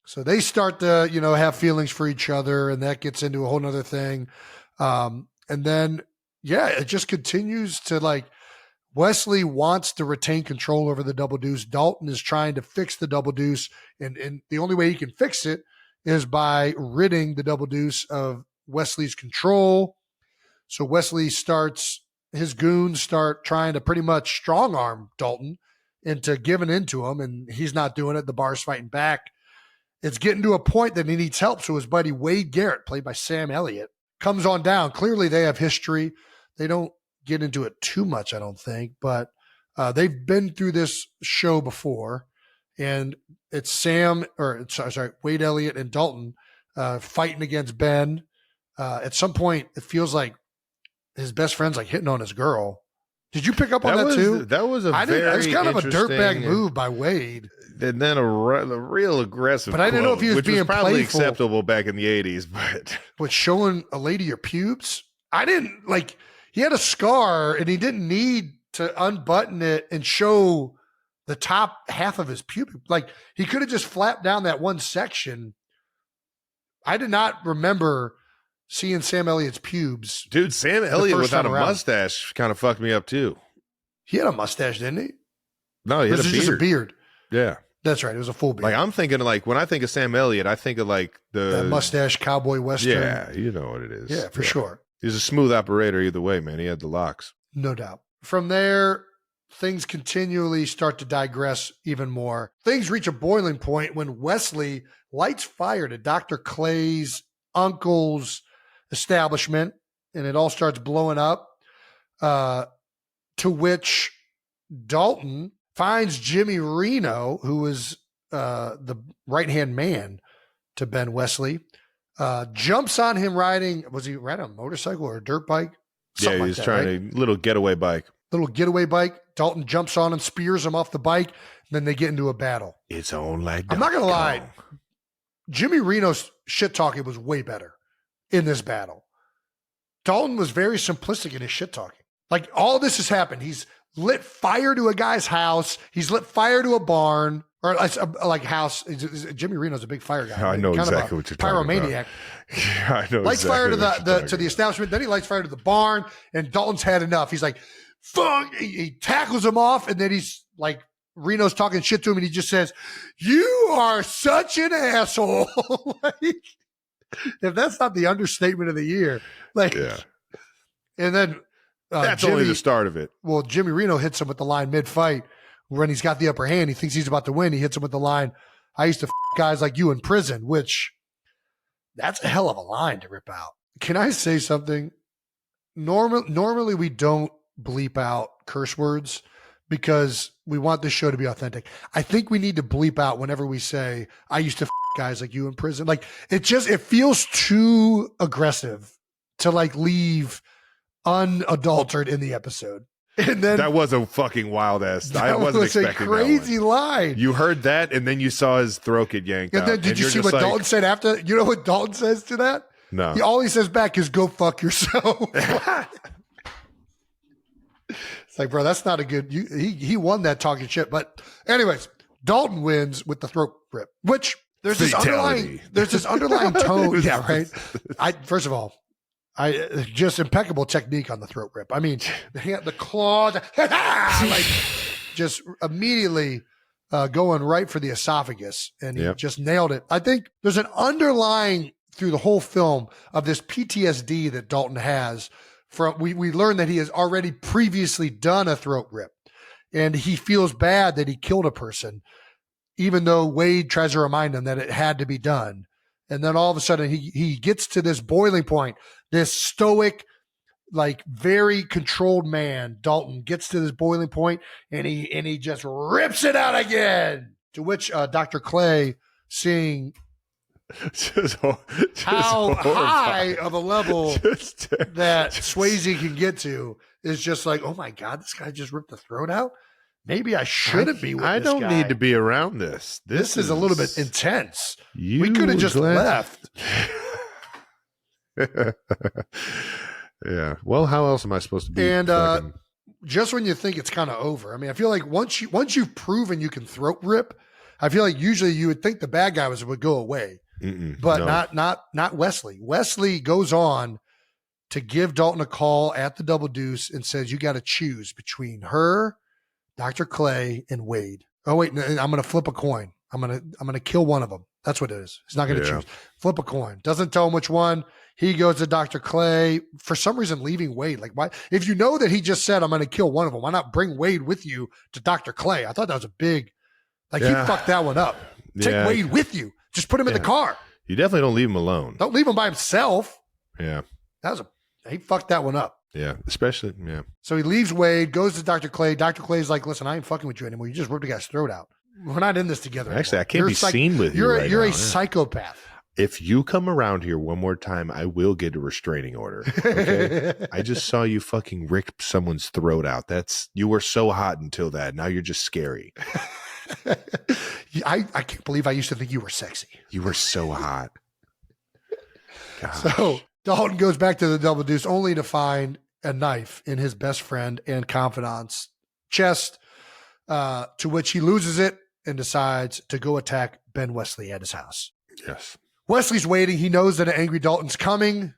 So they start to, have feelings for each other, and that gets into a whole nother thing. And then, it just continues to like, Wesley wants to retain control over the Double Deuce. Dalton is trying to fix the Double Deuce, and the only way he can fix it is by ridding the Double Deuce of Wesley's control. So Wesley his goons start trying to pretty much strong arm Dalton into giving into him, and he's not doing it. The bar's fighting back. It's getting to a point that he needs help. So his buddy Wade Garrett, played by Sam Elliott, comes on down. Clearly they have history. They don't get into it too much, I don't think, but they've been through this show before, and it's Wade Elliott and Dalton fighting against Ben. At some point, it feels like his best friend's like hitting on his girl. Did you pick up on that too? That was it's kind of a dirtbag move by Wade. And then a real aggressive, but I didn't know if he was being probably playful, acceptable back in the 80s. But showing a lady your pubes, I didn't like. He had a scar, and he didn't need to unbutton it and show the top half of his pubic. Like, he could have just flapped down that one section. I did not remember seeing Sam Elliott's pubes. Dude, Sam Elliott without a mustache kind of fucked me up too. He had a mustache, didn't he? No, he had just a beard. Yeah. That's right. It was a full beard. Like, I'm thinking, like, when I think of Sam Elliott, I think of like that mustache cowboy western. Yeah, you know what it is. Yeah, for sure. He's a smooth operator either way, man. He had the locks. No doubt. From there, things continually start to digress even more. Things reach a boiling point when Wesley lights fire to Dr. Clay's uncle's establishment, and it all starts blowing up, to which Dalton finds Jimmy Reno, who is the right-hand man to Ben Wesley, jumps on him was he riding a motorcycle or a dirt bike? Something he was trying a little getaway bike. Little getaway bike. Dalton jumps on him, spears him off the bike, and then they get into a battle. It's on like I'm not going to lie. Jimmy Reno's shit-talking was way better in this battle. Dalton was very simplistic in his shit-talking. Like, all this has happened. He's lit fire to a guy's house. He's lit fire to a barn or like house. Jimmy Reno's a big fire guy. I know exactly what you're pyromaniac. Talking about. Yeah, I know. Lights exactly fire to the establishment. Then he lights fire to the barn, and Dalton's had enough. He's like, fuck. He tackles him off, and then he's like, Reno's talking shit to him, and he just says, "You are such an asshole." Like, if that's not the understatement of the year, like, yeah. And then that's only the start of it. Well, Jimmy Reno hits him with the line mid-fight when he's got the upper hand. He thinks he's about to win. He hits him with the line, "I used to guys like you in prison," which that's a hell of a line to rip out. Can I say something? Normally we don't bleep out curse words because we want this show to be authentic. I think we need to bleep out whenever we say, "I used to guys like you in prison." Like, it feels too aggressive to like leave unadulterated in the episode. And then that was a fucking wild ass. I wasn't expecting a crazy line. You heard that, and then you saw his throat get yanked out. And then did you see what Dalton said after? You know what Dalton says to that? No. All he says back is, "Go fuck yourself." It's like, bro, that's not a good. He won that talking shit. But anyways, Dalton wins with the throat rip, which there's this underlying tone. Yeah, right. First of all, just impeccable technique on the throat rip. I mean, the claws, like, just immediately going right for the esophagus, and he just nailed it. I think there's an underlying through the whole film of this PTSD that Dalton has. We learned that he has already previously done a throat rip, and he feels bad that he killed a person, even though Wade tries to remind him that it had to be done. And then all of a sudden he gets to this boiling point, this stoic, like, very controlled man, Dalton, gets to this boiling point, and he just rips it out again. To which Dr. Clay, seeing how high of a level that Swayze can get to, is just like, "Oh my God, this guy just ripped the throat out. Maybe I shouldn't be with this guy. I don't need to be around this. This is a little bit intense. We could have just left." Yeah. Well, how else am I supposed to be? And just when you think it's kind of over, I mean, I feel like once you've proven you can throat rip, I feel like usually you would think the bad guy would go away. But no. not Wesley. Wesley goes on to give Dalton a call at the Double Deuce and says, "You got to choose between her, Dr. Clay, and Wade. Oh wait, I'm going to flip a coin. I'm going to kill one of them." That's what it is. He's not going to choose. Flip a coin. Doesn't tell him which one. He goes to Dr. Clay, for some reason leaving Wade. Like, why? If you know that he just said, I'm going to kill one of them, why not bring Wade with you to Dr. Clay? I thought that was a big, like, he fucked that one up. Take Wade with you. Just put him in the car. You definitely don't leave him alone. Don't leave him by himself. Yeah. He fucked that one up. Yeah, especially, So he leaves Wade, goes to Dr. Clay. Dr. Clay's like, listen, I ain't fucking with you anymore. You just ripped a guy's throat out. We're not in this together Actually, anymore. I can't be seen with you right You're now. a psychopath. If you come around here one more time, I will get a restraining order. Okay? I just saw you fucking rip someone's throat out. You were so hot until that. Now you're just scary. I can't believe I used to think you were sexy. You were so hot. Gosh. So Dalton goes back to the double deuce only to find a knife in his best friend and confidant's chest, to which he loses it and decides to go attack Ben Wesley at his house. Yes. Wesley's waiting. He knows that an angry Dalton's coming.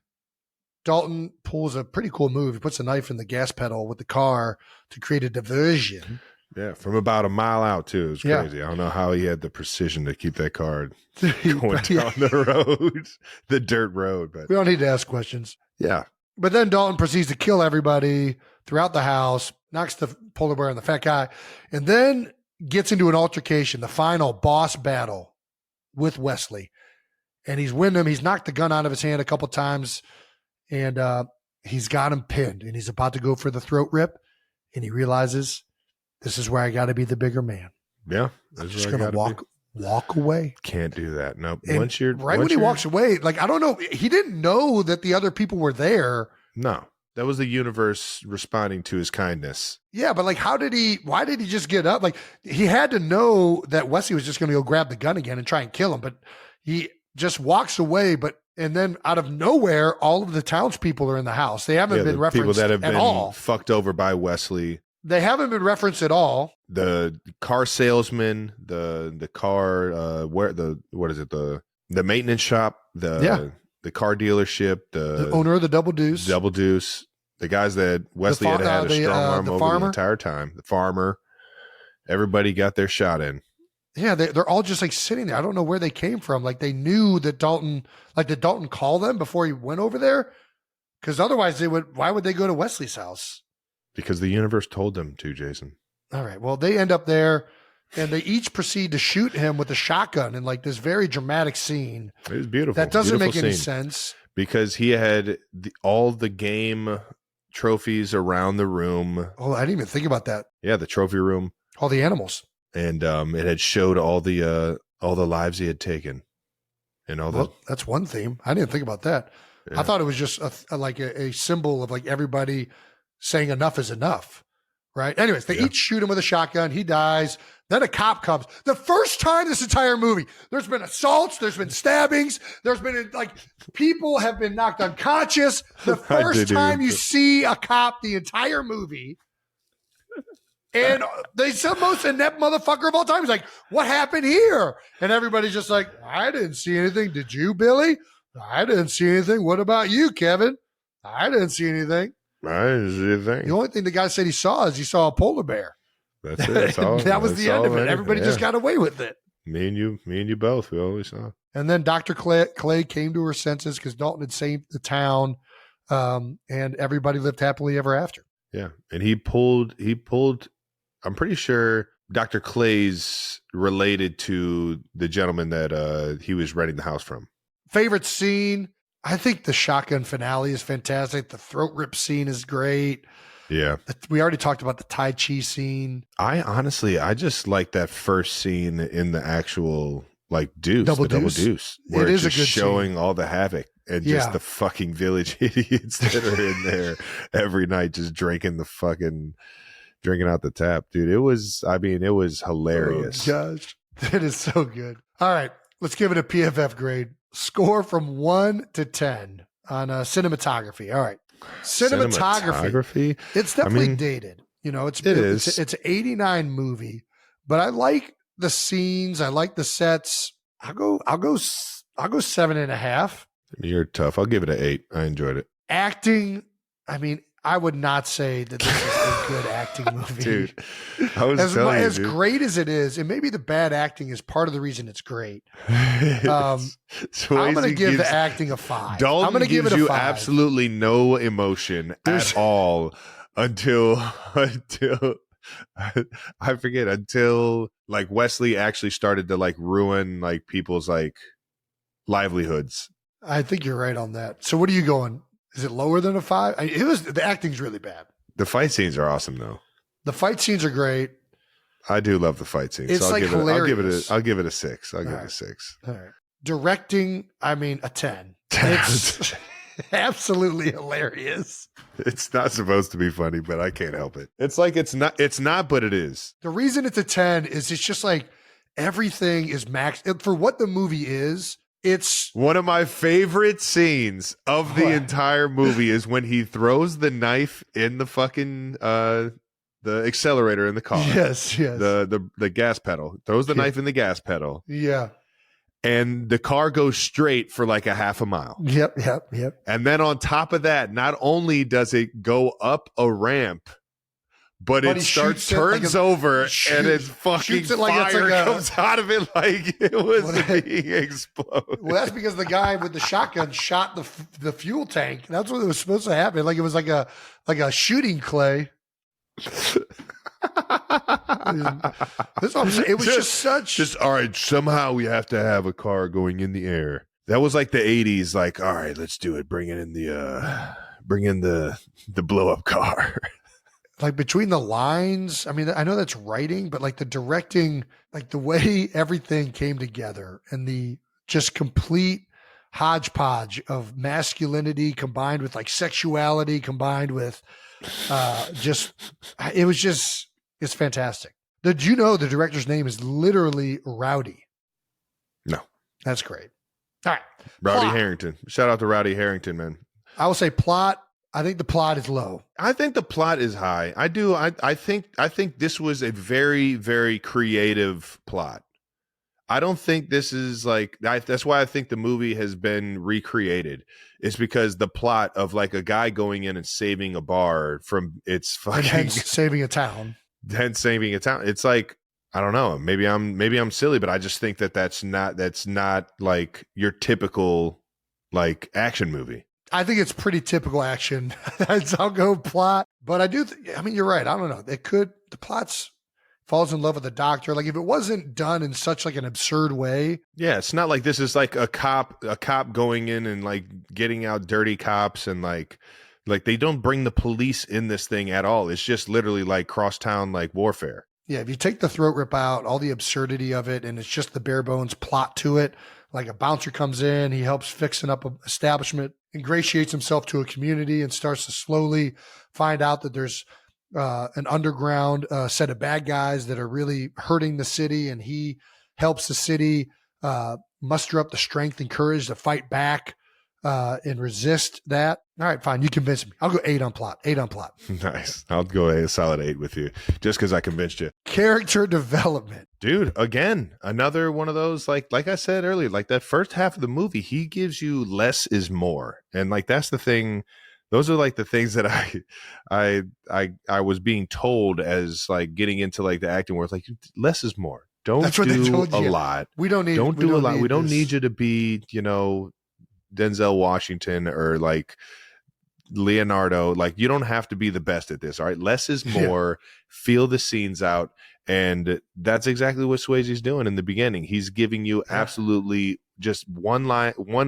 Dalton pulls a pretty cool move. He puts a knife in the gas pedal with the car to create a diversion. Yeah, from about a mile out, too. It was crazy. I don't know how he had the precision to keep that car going down the road, the dirt road. But we don't need to ask questions. Yeah. But then Dalton proceeds to kill everybody throughout the house, knocks the polar bear and the fat guy, and then gets into an altercation, the final boss battle with Wesley. And he's winning him. He's knocked the gun out of his hand a couple times, and he's got him pinned, and he's about to go for the throat rip, and he realizes, this is where I got to be the bigger man. Yeah. I'm just going to walk away. Can't do that. No. When he walks away, like, I don't know. He didn't know that the other people were there. No. That was the universe responding to his kindness. Yeah, but like, why did he just get up? Like, he had to know that Wesley was just going to go grab the gun again and try and kill him, but he just walks away. And then out of nowhere, all of the townspeople are in the house. They haven't been referenced people that have at been all. Fucked over by Wesley. They haven't been referenced at all. The car salesman, the car, what is it? The maintenance shop, the car dealership, the owner of the Double Deuce, the guys that Wesley had a strong arm over the entire time. The farmer, everybody got their shot in. Yeah, they're all just like sitting there. I don't know where they came from. Like, they knew that Dalton, like, did Dalton call them before he went over there? Because otherwise why would they go to Wesley's house? Because the universe told them to, Jason. All right. Well, they end up there, and they each proceed to shoot him with a shotgun in like this very dramatic scene. It was beautiful. That doesn't make any sense. Because he had all the game trophies around the room. Oh, I didn't even think about that. Yeah, the trophy room. All the animals. And it had showed all the lives he had taken. And that's one theme. I didn't think about that. Yeah. I thought it was just a symbol of like everybody saying enough is enough, right? Anyways, they each shoot him with a shotgun. He dies. Then a cop comes. The first time this entire movie, there's been assaults, there's been stabbings, there's been like people have been knocked unconscious. The first time you see a cop the entire movie, and they said most inept motherfucker of all time. He's like, what happened here? And everybody's just like, I didn't see anything. Did you, Billy? I didn't see anything. What about you, Kevin? I didn't see anything. I didn't see anything. The only thing the guy said he saw is he saw a polar bear. That's it. That's all, that was the end of it. Everybody just got away with it. Me and you both. We always saw. And then Dr. Clay came to her senses because Dalton had saved the town, and everybody lived happily ever after. Yeah, and he pulled. I'm pretty sure Dr. Clay's related to the gentleman that he was renting the house from. Favorite scene? I think the shotgun finale is fantastic. The throat rip scene is great. Yeah. We already talked about the Tai Chi scene. I just like that first scene in the actual like deuce, double deuce, where it is just a good showing scene. All the havoc and just the fucking village idiots that are in there every night, just drinking out the tap, dude. It was hilarious. Oh, gosh, that is so good. All right, let's give it a PFF grade. Score from 1 to 10 on cinematography. All right. Cinematography. It's definitely dated. You know, it's an 89 movie, but I like the scenes. I like the sets. I'll go 7.5. You're tough. I'll give it an 8. I enjoyed it. Acting. I mean, I would not say that this is a good acting movie. Dude, I was telling you, as great as it is, and maybe the bad acting is part of the reason it's great. I'm going to give the acting a 5. Dalton I'm going to give it a 5. Absolutely no emotion at all until I forget, until like Wesley actually started to like ruin like people's like livelihoods. I think you're right on that. So what are you going? Is it lower than a 5? The acting's really bad. The fight scenes are awesome though. The fight scenes are great. I do love the fight scenes. It's so like hilarious. I'll give it a 6. I'll give it a 6. All right. Directing, a 10. It's absolutely hilarious. It's not supposed to be funny, but I can't help it. It's like it's not, but it is. The reason it's a 10 is it's just like everything is max for what the movie is. It's one of my favorite scenes of the entire movie is when he throws the knife in the fucking the accelerator in the car. Yes. The gas pedal. Throws the knife in the gas pedal. Yeah. And the car goes straight for like a half a mile. Yep. And then on top of that, not only does it go up a ramp, but it turns over and it fucking fire comes out of it like it was being exploded. Well, that's because the guy with the shotgun shot the fuel tank. That's what was supposed to happen. Like it was like a shooting clay. That's what I'm saying. It was just all right. Somehow we have to have a car going in the air. That was like the 80s. Like, all right, let's do it. Bring in the blow up car. Like between the lines, I mean, I know that's writing, but like the directing, like the way everything came together and the just complete hodgepodge of masculinity combined with like sexuality combined with it's fantastic. Did you know the director's name is literally Rowdy? No. That's great. All right. Rowdy Plot. Harrington. Shout out to Rowdy Harrington, man. I will say plot. I think the plot is low. I think the plot is high. I do. I think this was a very, very creative plot. I don't think this is like that's why I think the movie has been recreated. It's because the plot of like a guy going in and saving a bar from its fucking hence saving a town. It's like, I don't know. Maybe I'm silly, but I just think that's not like your typical like action movie. I think it's pretty typical action. I'll go plot, but I do. I mean, you're right. I don't know. The plot's falls in love with the doctor. Like if it wasn't done in such like an absurd way. Yeah. It's not like this is like a cop going in and like getting out dirty cops and like they don't bring the police in this thing at all. It's just literally like crosstown, like warfare. Yeah. If you take the throat rip out, all the absurdity of it, and it's just the bare bones plot to it. Like a bouncer comes in, he helps fixing up an establishment, ingratiates himself to a community and starts to slowly find out that there's an underground set of bad guys that are really hurting the city. And he helps the city muster up the strength and courage to fight back and resist that. All right, fine. You convinced me. I'll go 8 on plot. 8 on plot. Nice. I'll go a solid 8 with you just because I convinced you. Character development. Dude, again, another one of those, like I said earlier, like that first half of the movie, he gives you less is more. And like, that's the thing. Those are like the things that I was being told as like getting into like the acting where it's like less is more. Don't do a lot. We don't need, don't do a lot. We don't need you to be, Denzel Washington or like Leonardo. Like you don't have to be the best at this. All right. Less is more. Feel the scenes out. And that's exactly what Swayze's doing in the beginning. He's giving you absolutely just one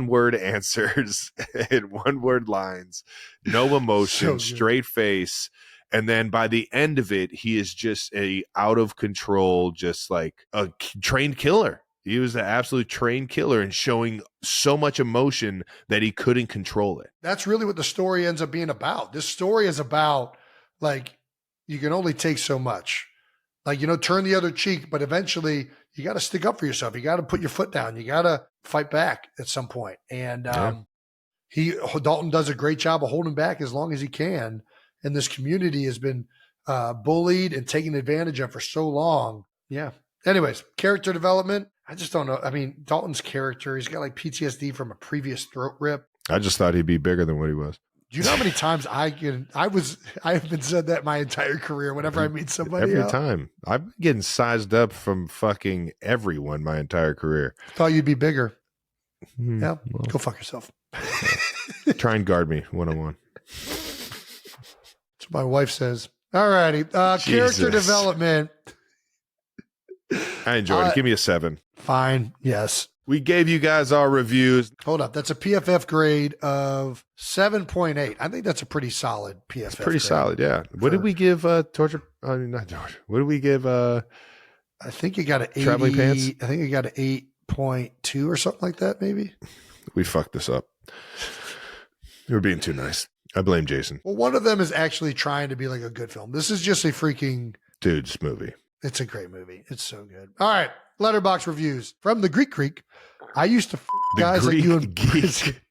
word answers and one word lines, no emotion, straight face. And then by the end of it, he is just a out of control, just like a trained killer. He was an absolute trained killer and showing so much emotion that he couldn't control it. That's really what the story ends up being about. This story is about like, you can only take so much. Like, turn the other cheek, but eventually you got to stick up for yourself. You got to put your foot down. You got to fight back at some point. And Dalton does a great job of holding back as long as he can. And this community has been bullied and taken advantage of for so long. Yeah. Anyways, character development. I just don't know. I mean, Dalton's character, he's got like PTSD from a previous throat rip. I just thought he'd be bigger than what he was. Do you know how many times I haven't said that my entire career whenever I meet somebody Every time. I've been getting sized up from fucking everyone my entire career. Thought you'd be bigger. Yeah, well, go fuck yourself. Try and guard me one-on-one. That's what my wife says. All righty. Character development. I enjoyed it. Give me a 7. Fine. Yes. We gave you guys our reviews. Hold up. That's a PFF grade of 7.8. I think that's a pretty solid PFF It's pretty grade. Solid, yeah. What did we give Torture? I mean, not Torture. What did we give I think you got an 80. Traveling Pants? I think you got an 8.2 or something like that, maybe. We fucked this up. We're being too nice. I blame Jason. Well, one of them is actually trying to be like a good film. This is just a freaking dude's movie. It's a great movie. It's so good. All right. Letterbox reviews from the Greek Creek. I used to guys like you and geek.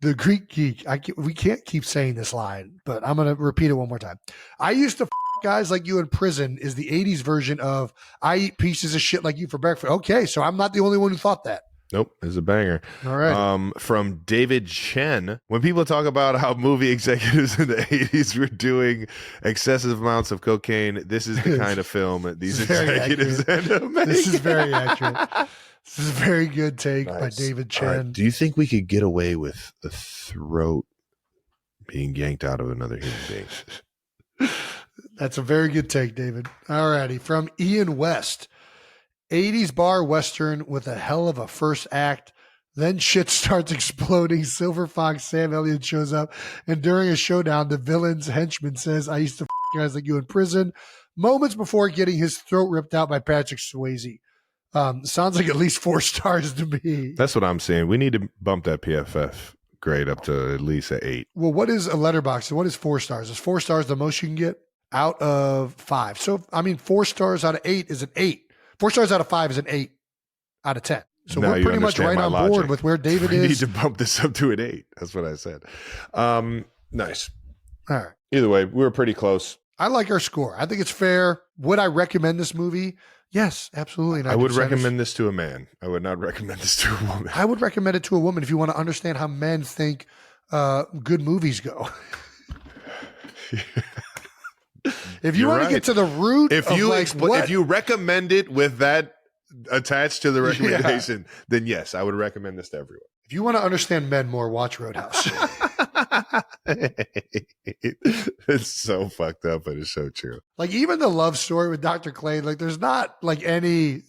The Greek Geek. We can't keep saying this line, but I'm going to repeat it one more time. I used to guys like you in prison is the 80s version of I eat pieces of shit like you for breakfast. Okay, so I'm not the only one who thought that. Nope, it's a banger. All right. From David Chen. When people talk about how movie executives in the 80s were doing excessive amounts of cocaine, this is the kind of film these executives end up making. This is very accurate. This is a very good take by David Chen. Right. Do you think we could get away with a throat being yanked out of another human being? That's a very good take, David. All righty. From Ian West. 80s bar Western with a hell of a first act. Then shit starts exploding. Silver Fox Sam Elliott shows up. And during a showdown, the villain's henchman says, I used to guys like you in prison. Moments before getting his throat ripped out by Patrick Swayze. Sounds like at least 4 stars to me. That's what I'm saying. We need to bump that PFF grade up to at least an 8. Well, what is a letterbox? What is 4 stars? Is 4 stars the most you can get out of 5? So, 4 stars out of 8 is an 8. 4 stars out of 5 is an 8 out of 10. So now we're pretty much right on board with where David is. We need to bump this up to an 8. That's what I said. Nice. All right. Either way, we were pretty close. I like our score. I think it's fair. Would I recommend this movie? Yes, absolutely. I would recommend this to a man. I would not recommend this to a woman. I would recommend it to a woman if you want to understand how men think good movies go. If you want to get to the root if you recommend it with that attached to the recommendation, then yes, I would recommend this to everyone. If you want to understand men more, watch Roadhouse. It's so fucked up, but it's so true. Like even the love story with Dr. Clay, like there's not like any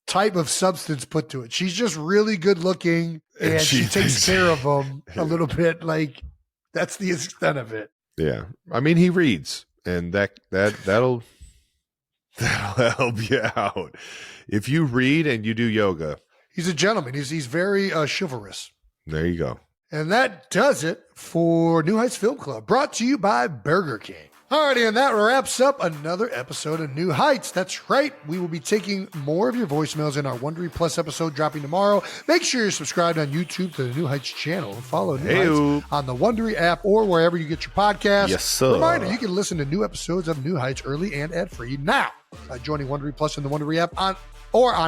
type of substance put to it. She's just really good looking and she takes care of him a little bit. Like that's the extent of it. Yeah. I mean, he reads. And that'll help you out. If you read and you do yoga. He's a gentleman. He's very chivalrous. There you go. And that does it for New Heights Film Club, brought to you by Burger King. Alrighty, and that wraps up another episode of New Heights. That's right. We will be taking more of your voicemails in our Wondery Plus episode dropping tomorrow. Make sure you're subscribed on YouTube to the New Heights channel and follow New Heights on the Wondery app or wherever you get your podcasts. Yes, sir. Reminder, you can listen to new episodes of New Heights early and ad-free now by joining Wondery Plus in the Wondery app on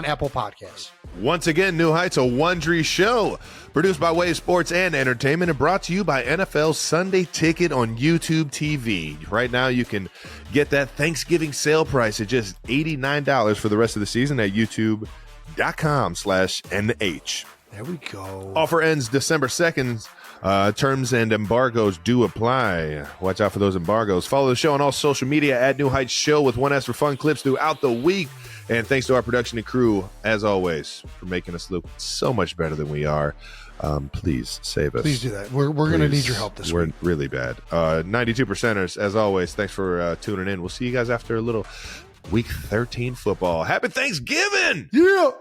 Apple Podcasts. Once again, New Heights, a Wondery show produced by Wave Sports and Entertainment and brought to you by NFL Sunday Ticket on YouTube TV. Right now, you can get that Thanksgiving sale price at just $89 for the rest of the season at youtube.com/NH. There we go. Offer ends December 2nd. Terms and embargoes do apply. Watch out for those embargoes. Follow the show on all social media at New Heights Show with 1S for fun clips throughout the week. And thanks to our production and crew, as always, for making us look so much better than we are. Please save us. Please do that. We're going to need your help this week. We're really bad. 92%ers, as always, thanks for tuning in. We'll see you guys after a little Week 13 football. Happy Thanksgiving! Yeah!